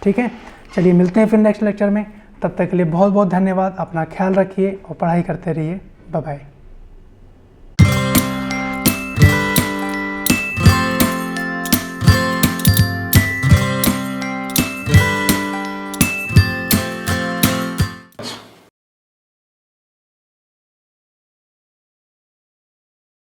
ठीक है। चलिए मिलते हैं फिर नेक्स्ट लेक्चर में, तब तक के लिए बहुत बहुत धन्यवाद। अपना ख्याल रखिए और पढ़ाई करते रहिए। Bye bye.